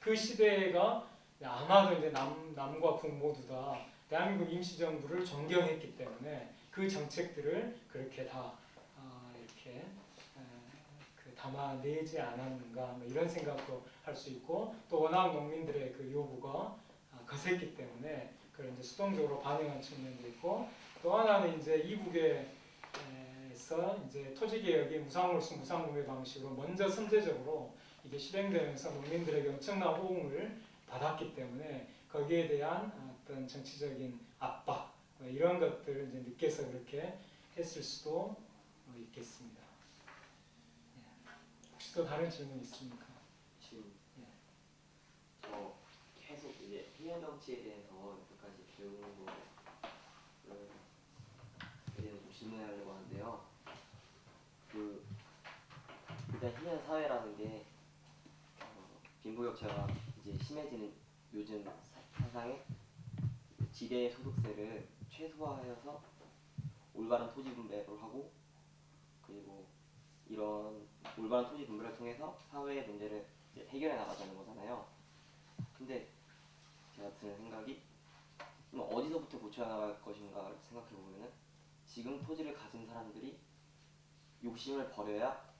그 시대가 아마도 이제 남과 북 모두 다 대한민국 임시정부를 존경했기 때문에 그 정책들을 그렇게 다 이렇게 담아내지 않았는가 뭐 이런 생각도 할 수 있고, 또 워낙 농민들의 그 요구가 거셌기 때문에 그걸 이제 수동적으로 반영한 측면도 있고, 또 하나는 이제 이북에서 이제 토지 개혁이 무상월수 무상구매 방식으로 먼저 선제적으로 이게 실행되면서 농민들에게 엄청난 호응을 받았기 때문에 거기에 대한 어떤 정치적인 압박 뭐 이런 것들을 이제 느껴서 그렇게 했을 수도 있겠습니다. 혹시 또 다른 질문 있습니까? 지금 저 계속 이제 해외 정치에 대해서 여태까지 배우는 거에 대해서 좀 질문하려고 하는데요. 그 일단 희년 사회라는 게 빈부격차가 이제 심해지는 요즘 사상에 지대 소득세를 최소화하여서 올바른 토지 분배를 하고, 그리고 이런 올바른 토지 분배를 통해서 사회의 문제를 이제 해결해 나가자는 거잖아요. 근데 제가 드는 생각이 어디서부터 고쳐 나갈 것인가를 생각해 보면은 지금 토지를 가진 사람들이 욕심을 버려야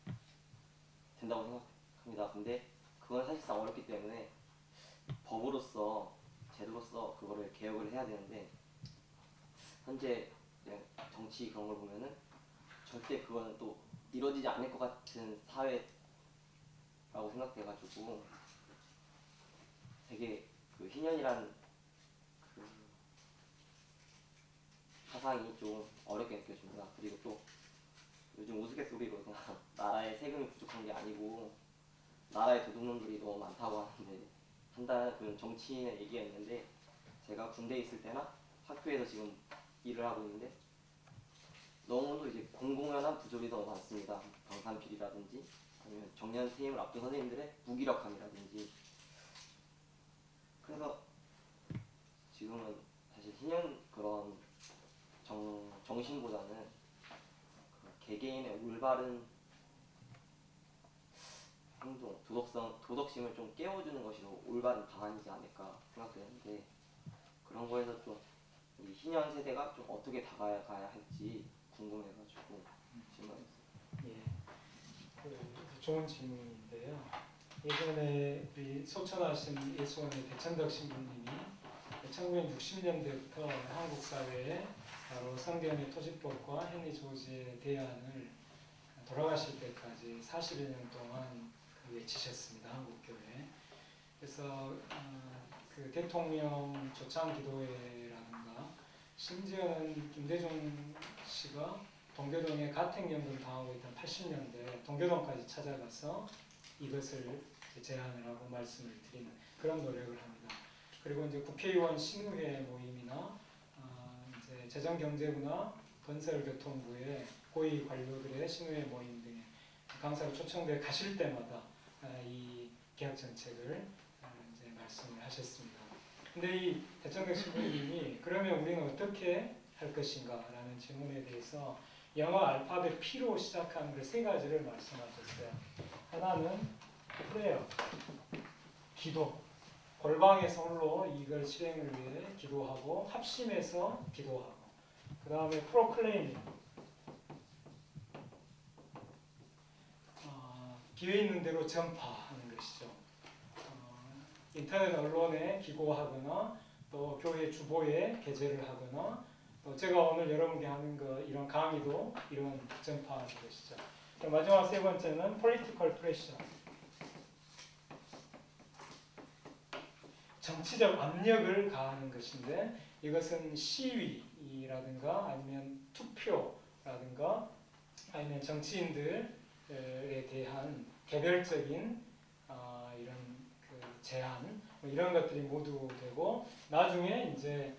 된다고 생각합니다. 근데 그건 사실상 어렵기 때문에 법으로서 제도로서 그거를 개혁을 해야 되는데, 현재 그냥 정치 그런 걸 보면은 절대 그거는 또 이루어지지 않을 것 같은 사회라고 생각돼가지고 되게 그 희년이란 그 사상이 좀 어렵게 느껴집니다. 그리고 또 요즘 우스갯소리로 그냥 나라의 세금이 부족한 게 아니고 나라의 도둑놈들이 너무 많다고 하는데, 한다는 그런 정치인의 얘기였는데, 제가 군대에 있을 때나 학교에서 지금 일을 하고 있는데 너무도 이제 공공연한 부조리 너무 많습니다. 방탄비리라든지 아니면 정년 퇴임을 앞둔 선생님들의 무기력함이라든지. 그래서 지금은 사실 희년 그런 정신보다는 그 개개인의 올바른 행동, 도덕심을 좀 깨워주는 것이 더 올바른 방안이지 않을까 생각되는데, 그런 거에서 좀 이 희년 세대가 좀 어떻게 다가가야 할지 궁금해가지고 질문했어요. 예, 좋은 질문인데요. 예전에 우리 소천하신 예수원의 대천덕 신부님이 1960년대부터 한국 사회에 바로 성경의 토지법과 헨리 조지의 대안을 돌아가실 때까지 41년 동안 외치셨습니다. 한국교회. 그래서 그 대통령 초청 기도회라든가, 심지어는 김대중 씨가 동교동에 가택연금 당하고 있던 80년대 동교동까지 찾아가서 이것을 제안을 하고 말씀을 드리는 그런 노력을 합니다. 그리고 이제 국회의원 신의회 모임이나 이제 재정경제부나 건설교통부의 고위 관료들의 신의회 모임 등에 강사로 초청돼 가실 때마다 이 개혁 정책을 이제 말씀을 하셨습니다. 근데 이 대천덕 신부님이 그러면 우리는 어떻게 할 것인가라는 질문에 대해서 영어 알파벳 P로 시작하는 그 세 가지를 말씀하셨어요. 하나는 프레어, 기도, 골방의 손으로 이걸 실행을 위해 기도하고 합심해서 기도하고, 그 다음에 프로클레이밍, 기회 있는 대로 전파하는 것이죠. 인터넷 언론에 기고하거나 또 교회 주보에 게재를 하거나, 또 제가 오늘 여러분께 하는 이런 강의도 이런 전파하는 것이죠. 마지막 세 번째는 political pressure, 정치적 압력을 가하는 것인데, 이것은 시위라든가 아니면 투표라든가 아니면 정치인들에 대한 개별적인 이런 그 제안, 이런 것들이 모두 되고, 나중에 이제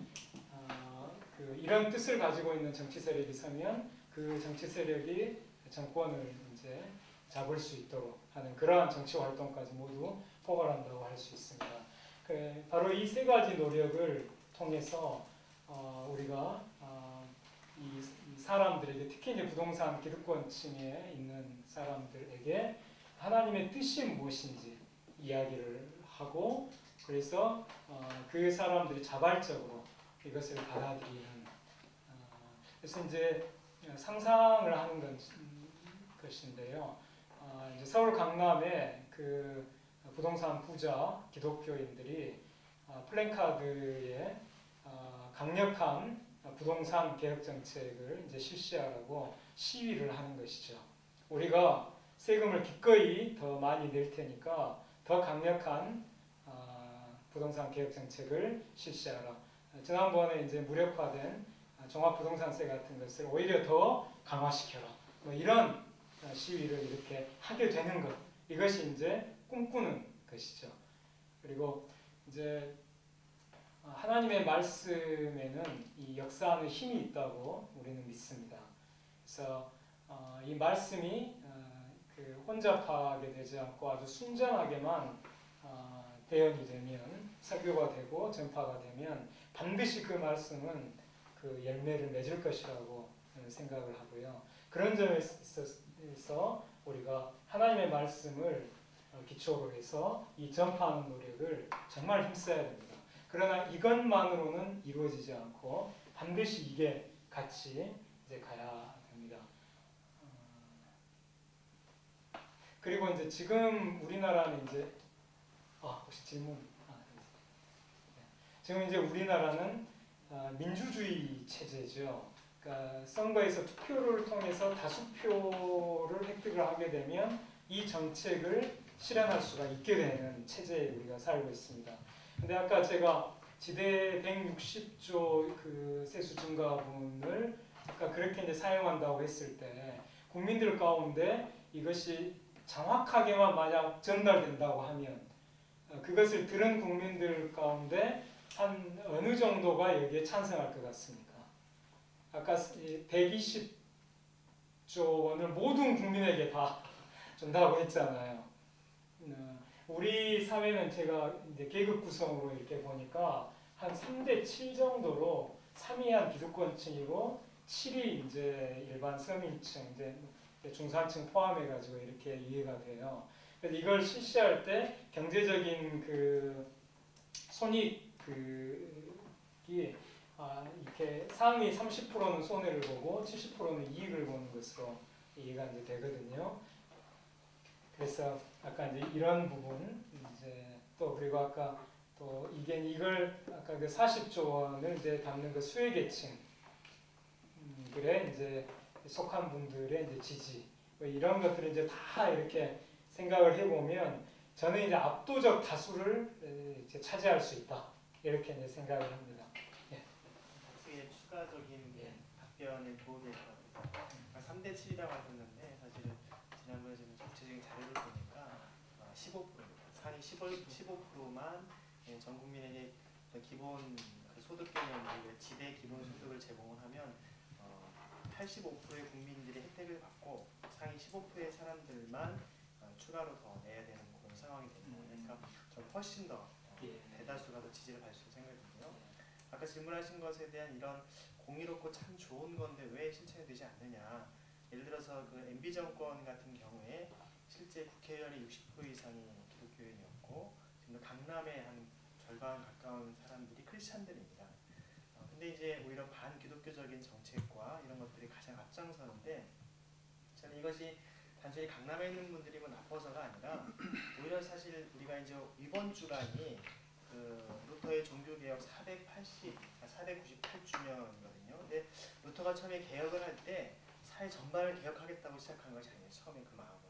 이런 뜻을 가지고 있는 정치 세력이 서면 그 정치 세력이 정권을 이제 잡을 수 있도록 하는 그러한 정치 활동까지 모두 포괄한다고 할 수 있습니다. 바로 이 세 가지 노력을 통해서 우리가 이 사람들에게, 특히 이제 부동산 기득권층에 있는 사람들에게 하나님의 뜻이 무엇인지 이야기를 하고, 그래서 그 사람들이 자발적으로 이것을 받아들이는, 그래서 이제 상상을 하는 것인데요. 이제 서울 강남에 그 부동산 부자 기독교인들이 플랜카드에 강력한 부동산 개혁 정책을 이제 실시하라고 시위를 하는 것이죠. 우리가 세금을 기꺼이 더 많이 낼 테니까 더 강력한 부동산 개혁 정책을 실시하라. 지난번에 이제 무력화된 종합부동산세 같은 것을 오히려 더 강화시켜라. 이런 시위를 이렇게 하게 되는 것, 이것이 이제 꿈꾸는 것이죠. 그리고 이제 하나님의 말씀에는 이 역사하는 힘이 있다고 우리는 믿습니다. 그래서 이 말씀이 그 혼잡하게 되지 않고 아주 순전하게만 대연이 되면 설교가 되고 전파가 되면 반드시 그 말씀은 그 열매를 맺을 것이라고 생각을 하고요. 그런 점에 있어서 우리가 하나님의 말씀을 기초로 해서 이 전파하는 노력을 정말 힘써야 됩니다. 그러나 이것만으로는 이루어지지 않고 반드시 이게 같이 이제 가야 됩니다. 그리고 이제 지금 우리나라는 이제 혹시 질문? 지금 이제 우리나라는 민주주의 체제죠. 그러니까 선거에서 투표를 통해서 다수표를 획득을 하게 되면 이 정책을 실현할 수가 있게 되는 체제에 우리가 살고 있습니다. 근데 아까 제가 지대 160조 그 세수 증가분을 아까 그렇게 이제 사용한다고 했을 때 국민들 가운데 이것이 정확하게만 만약 전달된다고 하면 그것을 들은 국민들 가운데 한 어느 정도가 여기에 찬성할 것 같습니까? 아까 120조 원을 모든 국민에게 다 준다고 했잖아요. 우리 사회는 제가 이제 계급 구성으로 이렇게 보니까 한 3대 7 정도로 3위 한 기득권층이고 7위 이제 일반 서민층, 이제 중산층 포함해가지고 이렇게 이해가 돼요. 그래서 이걸 실시할 때 경제적인 그 손익이 이렇게 상위 30%는 손해를 보고 70%는 이익을 보는 것으로 이해가 이제 되거든요. 그래서 아까 이제 이런 부분 이제 또 그리고 아까 또 이걸 아까 그 40조 원을 이제 담는 그 수혜계층 그래 이제 속한 분들의 이제 지지 뭐 이런 것들을 이제 다 이렇게 생각을 해보면 저는 이제 압도적 다수를 이제 차지할 수 있다 이렇게 이제 생각을 합니다. 박스의 추가적인 답변에 도움이 될 것 같아요. 3대 7이라고 하셨는데 사실은 지난번에 지금 구체적인 자료를 보니까 15%입니다. 상위 15%만 전 국민에게 기본 그 소득 개념, 지대 기본 소득을 제공을 하면 85%의 국민들이 혜택을 받고 상위 15%의 사람들만 추가로 더 내야 되는 그런 상황이 됩니다. 그러니까 좀 훨씬 더 대다수가 더 지지를 받을 수 있는 생각이 들고요. 아까 질문하신 것에 대한 이런 공의롭고 참 좋은 건데 왜 실천이 되지 않느냐. 예를 들어서 그 MB 정권 같은 경우에 실제 국회의원의 60% 이상이 기독교인이었고 지금 강남의 한 절반 가까운 사람들이 크리스찬들입니다. 근데 이제 오히려 반기독교적인 정책과 이런 것들이 가장 앞장서는데 저는 이것이 단순히 강남에 있는 분들이 뭐 나빠서가 아니라 오히려 사실 우리가 이제 이번 주간이 그 루터의 종교개혁 498주년이거든요. 근데 루터가 처음에 개혁을 할 때 사회 전반을 개혁하겠다고 시작한 것이 아니에요. 처음에 그 마음은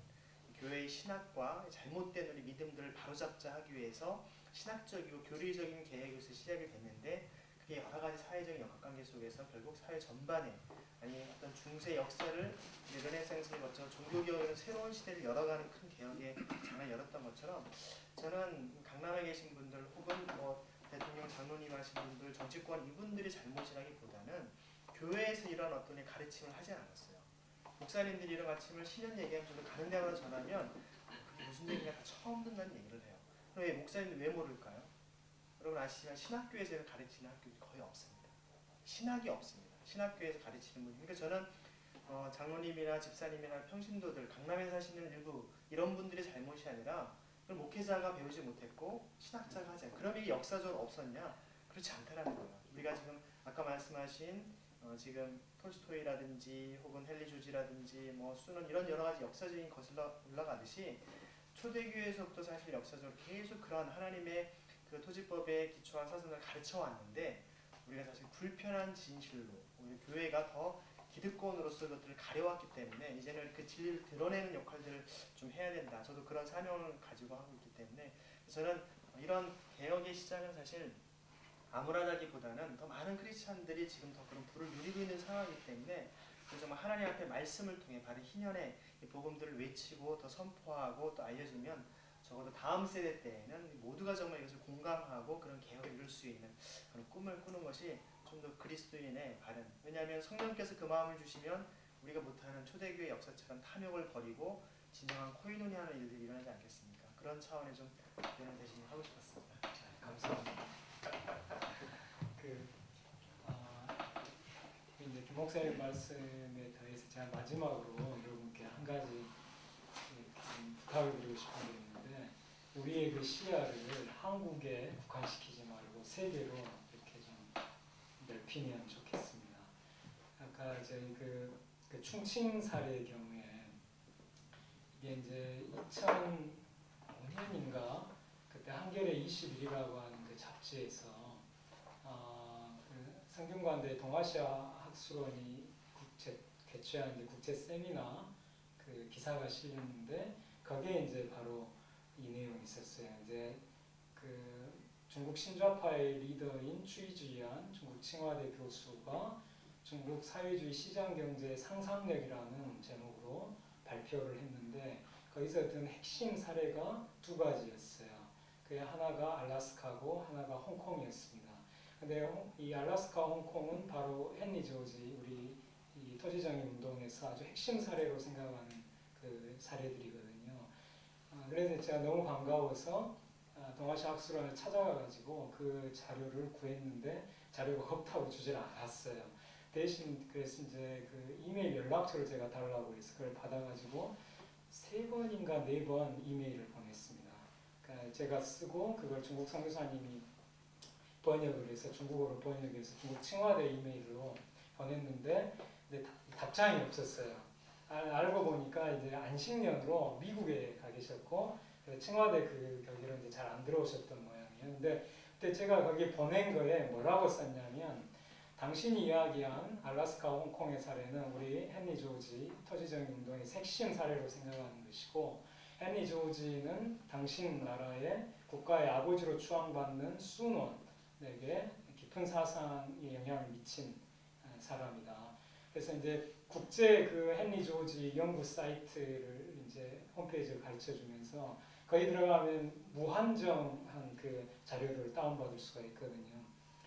교회의 신학과 잘못된 우리 믿음들을 바로잡자 하기 위해서 신학적이고 교리적인 개혁에서 시작이 됐는데 그게 여러 가지 사회적인 역학관계 속에서 결국 사회 전반에 아니 어떤 중세 역사를 르네상스를 거쳐 종교개혁의 새로운 시대를 열어가는 큰 개혁의 장을 열었던 것처럼 저는 강남에 계신 분들 혹은 뭐 대통령 장로님 하신 분들 정치권 이분들이 잘못이라기보다는 교회에서 이런 어떤 가르침을 하지 않았어요. 목사님들이 이런 가르침을 신년 얘기하면 저도 가는 데마다 전하면 그게 무슨 얘기가 다 처음 듣는 얘기를 해요. 그럼 왜 목사님들 왜 모를까요? 여러분 아시지만 신학교에서 가르치는 학교는 거의 없습니다. 신학이 없습니다. 신학교에서 가르치는 분. 그러니까 저는 장로님이나 집사님이나 평신도들, 강남에 사시는 일부 이런 분들의 잘못이 아니라 그걸 목회자가 배우지 못했고 신학자가 하지 않아요. 그럼 이게 역사적으로 없었냐? 그렇지 않다라는 거예요. 우리가 지금 아까 말씀하신 지금 톨스토이라든지 혹은 헨리 조지라든지 뭐 수는 이런 여러 가지 역사적인 거슬러 올라가듯이 초대교회에서부터 사실 역사적으로 계속 그런 하나님의 그 토지법에 기초한 사상을 가르쳐 왔는데 우리가 사실 불편한 진실로 우리 교회가 더 기득권으로서 그것들을 가려왔기 때문에 이제는 그 진리를 드러내는 역할들을 좀 해야 된다. 저도 그런 사명을 가지고 하고 있기 때문에 저는 이런 개혁의 시작은 사실 암울하다기보다는 더 많은 크리스찬들이 지금 더 그런 부를 누리고 있는 상황이기 때문에 정말 하나님 앞에 말씀을 통해 바른 희년의 이 복음들을 외치고 더 선포하고 또 알려주면 적어도 다음 세대 때에는 모두가 정말 이것을 공감하고 그런 개혁을 이룰 수 있는 그런 꿈을 꾸는 것이 좀 더 그리스도인의 바른. 왜냐하면 성령께서 그 마음을 주시면 우리가 못하는 초대교회 역사처럼 탐욕을 버리고 진정한 코인노니하는 일들이 일어나지 않겠습니까? 그런 차원의 좀 답변을 대신 하고 싶었습니다. 감사합니다. 그 이제 김 목사님 말씀에 더해서 제가 마지막으로 여러분께 한 가지 부탁을 드리고 싶은 게 있는데, 우리의 그 시야를 한국에 국한시키지 말고 세계로 이렇게 좀 넓히면 좋겠습니다. 아까 저희 그 충칭 사례의 경우에 이게 이제 2005년인가 그때 한겨레 21이라고 하는 그 잡지에서 그 성균관대 동아시아 학술원이 개최한 이제 국제 세미나 그 기사가 실렸는데, 거기에 이제 바로 이 내용이 있었어요. 이제 그 중국 신좌파의 리더인 추이주이한 중국 칭화대 교수가 중국 사회주의 시장경제의 상상력이라는 제목으로 발표를 했는데, 거기서 든 핵심 사례가 두 가지였어요. 그 하나가 알래스카고 하나가 홍콩이었습니다. 근데 이 알래스카, 홍콩은 바로 헨리 조지 우리 이 토지정의 운동에서 아주 핵심 사례로 생각하는 그 사례들이거든요. 그래서 제가 너무 반가워서 동아시아 학술원을 찾아가가지고 그 자료를 구했는데 자료가 없다고 주질 않았어요. 대신 그래서 이제 그 이메일 연락처를 제가 달라고 해서 그걸 받아가지고 3번인가 4번 이메일을 보냈습니다. 그러니까 제가 쓰고 그걸 중국 선교사님이 번역을 해서 중국어로 번역해서 중국 칭화대 이메일로 보냈는데, 근데 답장이 없었어요. 알고 보니까 이제 안식년으로 미국에 가 계셨고 칭화대 그 거기로 이제 잘 안 들어오셨던 모양이에요. 근데 그때 제가 거기 보낸 거에 뭐라고 썼냐면, 당신이 이야기한 알래스카, 홍콩의 사례는 우리 헨리 조지 토지정의 운동의 핵심 사례로 생각하는 것이고, 헨리 조지는 당신 나라의 국가의 아버지로 추앙받는 순원에게 깊은 사상에 영향을 미친 사람이다. 그래서 이제 국제 그 헨리 조지 연구 사이트를 이제 홈페이지를 가르쳐 주면서 거기 들어가면 무한정한 그 자료를 다운받을 수가 있거든요.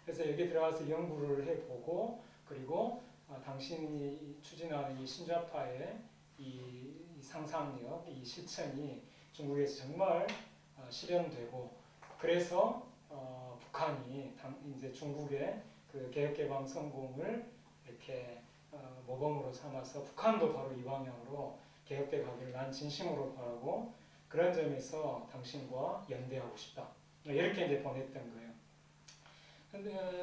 그래서 여기 들어가서 연구를 해보고, 그리고 당신이 추진하는 이 신좌파의 이 상상력, 이 실천이 중국에서 정말 실현되고, 그래서 북한이 이제 중국의 그 개혁개방 성공을 이렇게 모범으로 삼아서 북한도 바로 이 방향으로 개혁돼 가기를 난 진심으로 바라고, 그런 점에서 당신과 연대하고 싶다. 이렇게 이제 보냈던 거예요.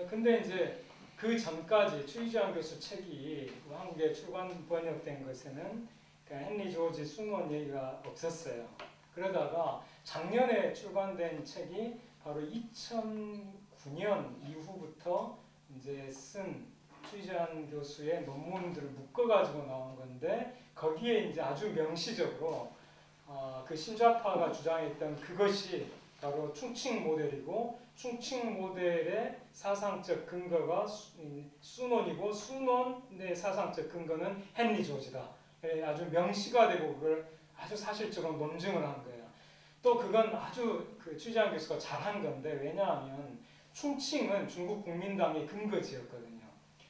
근데 이제 그 전까지 추이주한 교수 책이 한국에 출간 번역된 것에는 헨리 조지 순원 얘기가 없었어요. 그러다가 작년에 출간된 책이 바로 2009년 이후부터 이제 쓴 추이주한 교수의 논문들을 묶어가지고 나온 건데, 거기에 이제 아주 명시적으로 그 신좌파가 주장했던 그것이 바로 충칭 모델이고, 충칭 모델의 사상적 근거가 순원이고, 순원의 사상적 근거는 헨리 조지다. 아주 명시가 되고 그걸 아주 사실적으로 논증을 한 거예요. 또 그건 아주 그 추이주한 교수가 잘한 건데, 왜냐하면 충칭은 중국 국민당의 근거지였거든요.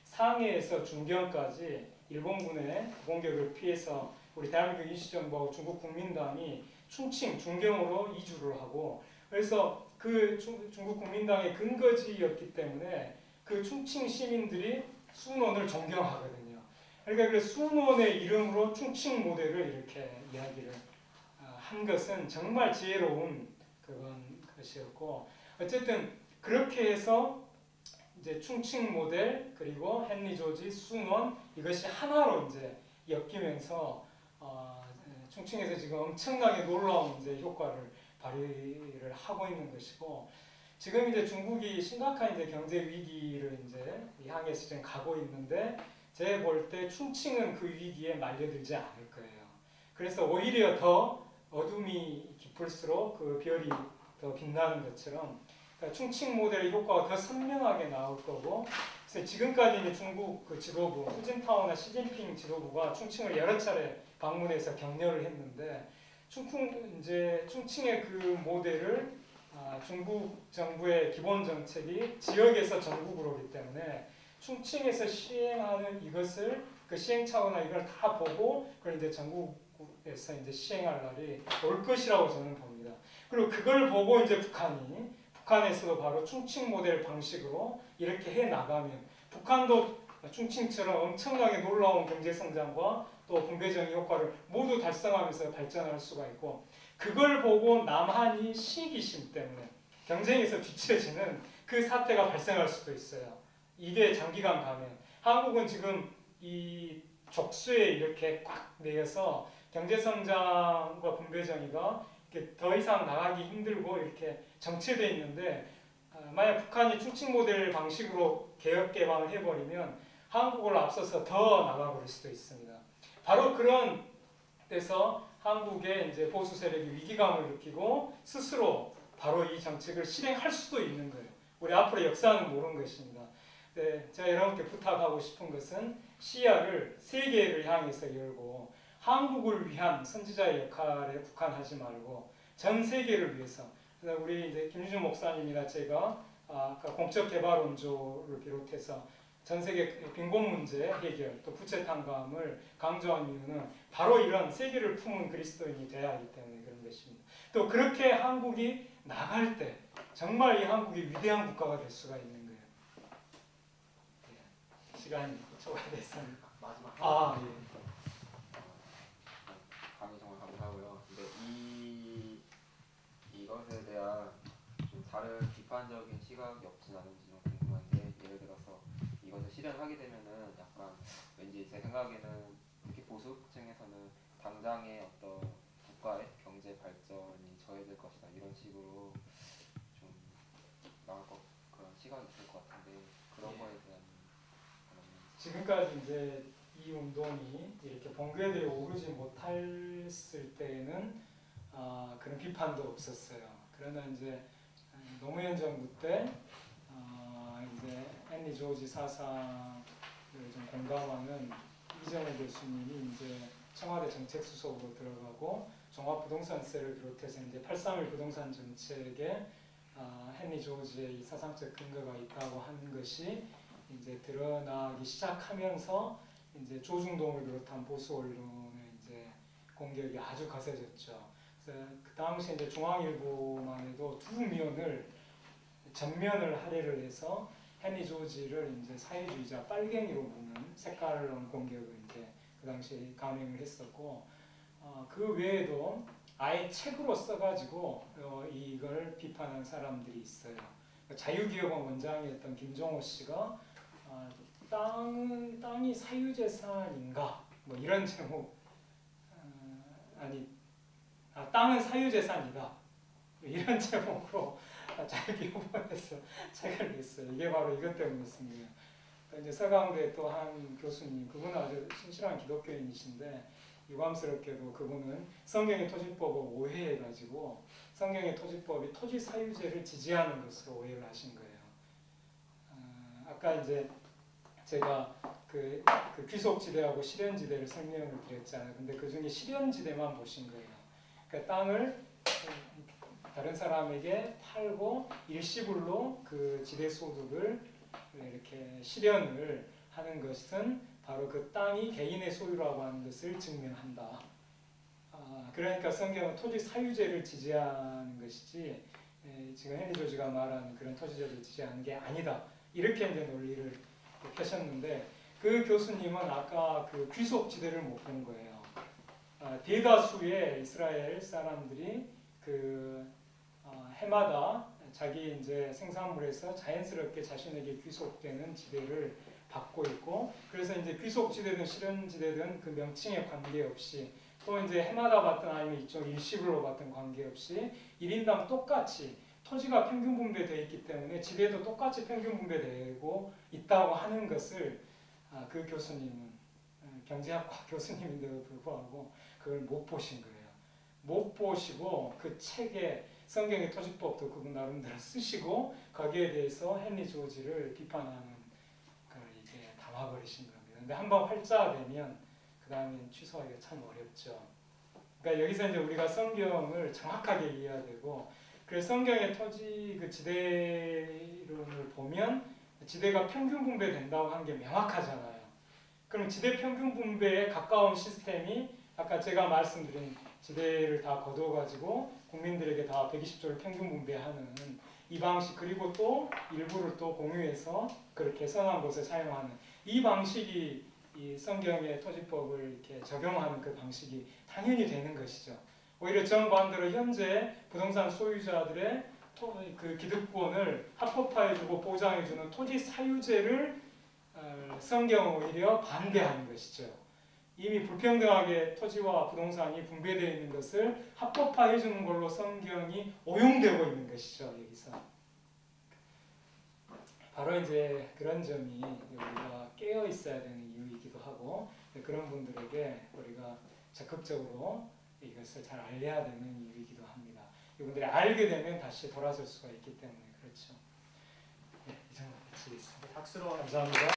상해에서 중경까지 일본군의 공격을 피해서 우리 대한민국 임시정부하고 중국 국민당이 충칭, 중경으로 이주를 하고, 그래서 그 중국 국민당의 근거지였기 때문에 그 충칭 시민들이 순원을 존경하거든요. 그러니까 그 순원의 이름으로 충칭 모델을 이렇게 이야기를 한 것은 정말 지혜로운 것이었고, 어쨌든 그렇게 해서 이제 충칭 모델 그리고 헨리 조지 순원 이것이 하나로 이제 엮이면서 충칭에서 지금 엄청나게 놀라운 이제 효과를 발휘를 하고 있는 것이고, 지금 이제 중국이 심각한 이제 경제 위기를 이제 향해서 지금 가고 있는데, 제가 볼 때 충칭은 그 위기에 말려들지 않을 거예요. 그래서 오히려 더 어둠이 깊을수록 그 별이 더 빛나는 것처럼 충칭 모델의 효과가 더 선명하게 나올 거고, 그래서 지금까지 중국 그 지도부, 후진타오나 시진핑 지도부가 충칭을 여러 차례 방문해서 격려를 했는데, 충칭의 그 모델을 중국 정부의 기본 정책이 지역에서 전국으로기 때문에 충칭에서 시행하는 이것을 그 시행착오나 이걸 다 보고 그걸 이제 전국 차원에서 이제 시행할 날이 올 것이라고 저는 봅니다. 그리고 그걸 보고 이제 북한에서도 바로 충칭 모델 방식으로 이렇게 해 나가면 북한도 충칭처럼 엄청나게 놀라운 경제 성장과 또 분배정의 효과를 모두 달성하면서 발전할 수가 있고, 그걸 보고 남한이 시기심 때문에 경쟁에서 뒤처지는 그 사태가 발생할 수도 있어요. 이게 장기간 가면 한국은 지금 이 족수에 이렇게 꽉 매여서 경제 성장과 분배정의가 이렇게 더 이상 나가기 힘들고 이렇게 정체되어 있는데, 만약 북한이 충칭 모델 방식으로 개혁 개방을 해버리면 한국을 앞서서 더 나가버릴 수도 있습니다. 바로 그런 데서 한국의 이제 보수 세력이 위기감을 느끼고 스스로 바로 이 정책을 실행할 수도 있는 거예요. 우리 앞으로 역사는 모르는 것입니다. 네, 제가 여러분께 부탁하고 싶은 것은 시야를 세계를 향해서 열고 한국을 위한 선지자의 역할에 국한하지 말고 전 세계를 위해서. 그래서 우리 이제 김유준 목사님이나 제가 아까 공적 개발원조를 비롯해서 전 세계 빈곤 문제 해결 또 부채 탕감을 강조한 이유는 바로 이런 세계를 품은 그리스도인이 되어야 하기 때문에 그런 것입니다. 또 그렇게 한국이 나갈 때 정말 이 한국이 위대한 국가가 될 수가 있는 거예요. 네, 시간이 초과됐습니다. 마지막 예. 강의 정말 감사하고요. 근데 이것에 대한 좀 다른 비판적인 시각이 없진 않은지 좀 궁금한데, 예를 들어서 이것을 실현하게 되면은 약간 왠지 제 생각에는 특히 보수층에서는 당장의 어떤 국가의 경제 발전이 저해될 것이다 이런 식으로 좀 나올 것, 그런 시각이 있을 것 같은데 그런 예. 거에 대한 지금까지 이제 이 운동이 이렇게 본궤도에 오르지 못했을 때에는 그런 비판도 없었어요. 그러나 이제 노무현 정부 때 이제 헨리 조지 사상을 좀 공감하는 이정우 교수님이 이제 청와대 정책수석으로 들어가고 종합부동산세를 비롯해서 이제 831 부동산 정책에 헨리 조지의 이 사상적 근거가 있다고 하는 것이 이제 드러나기 시작하면서 이제 조중동을 비롯한 보수 언론의 이제 공격이 아주 거세졌죠. 그래서 그 당시 이제 중앙일보만 해도 두 면을 전면을 할애를 해서 헨리 조지를 이제 사회주의자 빨갱이로 보는 색깔론 공격을 이제 그 당시 감행을 했었고, 그 외에도 아예 책으로 써가지고 이걸 비판한 사람들이 있어요. 자유기업원 원장이었던 김종호 씨가 땅이 사유재산인가 뭐 이런 제목, 땅은 사유재산이다 이런 제목으로 자유기업원에서 책을 냈어요. 이게 바로 이것 때문이었습니다. 이제 서강대 또 한 교수님, 그분은 아주 신실한 기독교인이신데 유감스럽게도 그분은 성경의 토지법을 오해해가지고 성경의 토지법이 토지 사유제를 지지하는 것으로 오해를 하신 거예요. 아까 이제 제가 그 귀속지대하고 실현지대를 설명을 드렸잖아요. 근데 그 중에 실현지대만 보신 거예요. 그러니까 땅을 다른 사람에게 팔고 일시불로 그 지대 소득을 이렇게 실현을 하는 것은 바로 그 땅이 개인의 소유라고 하는 것을 증명한다. 그러니까 성경은 토지 사유제를 지지하는 것이지 지금 헨리 조지가 말하는 그런 토지제를 지지하는 게 아니다. 이렇게 이제 논리를 펴셨는데, 그 교수님은 아까 그 귀속지대를 못 본 거예요. 대다수의 이스라엘 사람들이 그 해마다 자기 이제 생산물에서 자연스럽게 자신에게 귀속되는 지대를 받고 있고, 그래서 이제 귀속지대든 실현지대든 그 명칭에 관계없이 또 이제 해마다 받든 아니면 이쪽 일시불로 받든 관계없이 1인당 똑같이 토지가 평균 분배되어 있기 때문에 지대도 똑같이 평균 분배되고 있다고 하는 것을 그 교수님은 경제학과 교수님인데도 불구하고 그걸 못 보신 거예요. 못 보시고 그 책에 성경의 토지법도 그분 나름대로 쓰시고 거기에 대해서 헨리 조지를 비판하는 걸 이제 담아버리신 겁니다. 근데 한번 활자되면 그 다음엔 취소하기가 참 어렵죠. 그러니까 여기서 이제 우리가 성경을 정확하게 이해해야 되고, 그래서 성경의 토지 그 지대론을 보면 지대가 평균 분배된다고 하는 게 명확하잖아요. 그럼 지대 평균 분배에 가까운 시스템이 아까 제가 말씀드린 지대를 다 거둬가지고 국민들에게 다 120조를 평균 분배하는 이 방식, 그리고 또 일부를 또 공유해서 그렇게 선한 곳에 사용하는 이 방식이 이 성경의 토지법을 이렇게 적용하는 그 방식이 당연히 되는 것이죠. 오히려 정반대로 현재 부동산 소유자들의 그 기득권을 합법화해주고 보장해주는 토지 사유제를 성경은 오히려 반대하는 것이죠. 이미 불평등하게 토지와 부동산이 분배되어 있는 것을 합법화해주는 걸로 성경이 오용되고 있는 것이죠. 여기서 바로 이제 그런 점이 우리가 깨어 있어야 되는 이유이기도 하고, 그런 분들에게 우리가 적극적으로 이것을 잘 알려야 되는 이유이기도 합니다. 이분들이 알게 되면 다시 돌아설 수가 있기 때문에 그렇죠. 네, 이 정도 마치겠습니다. 박수로 감사합니다.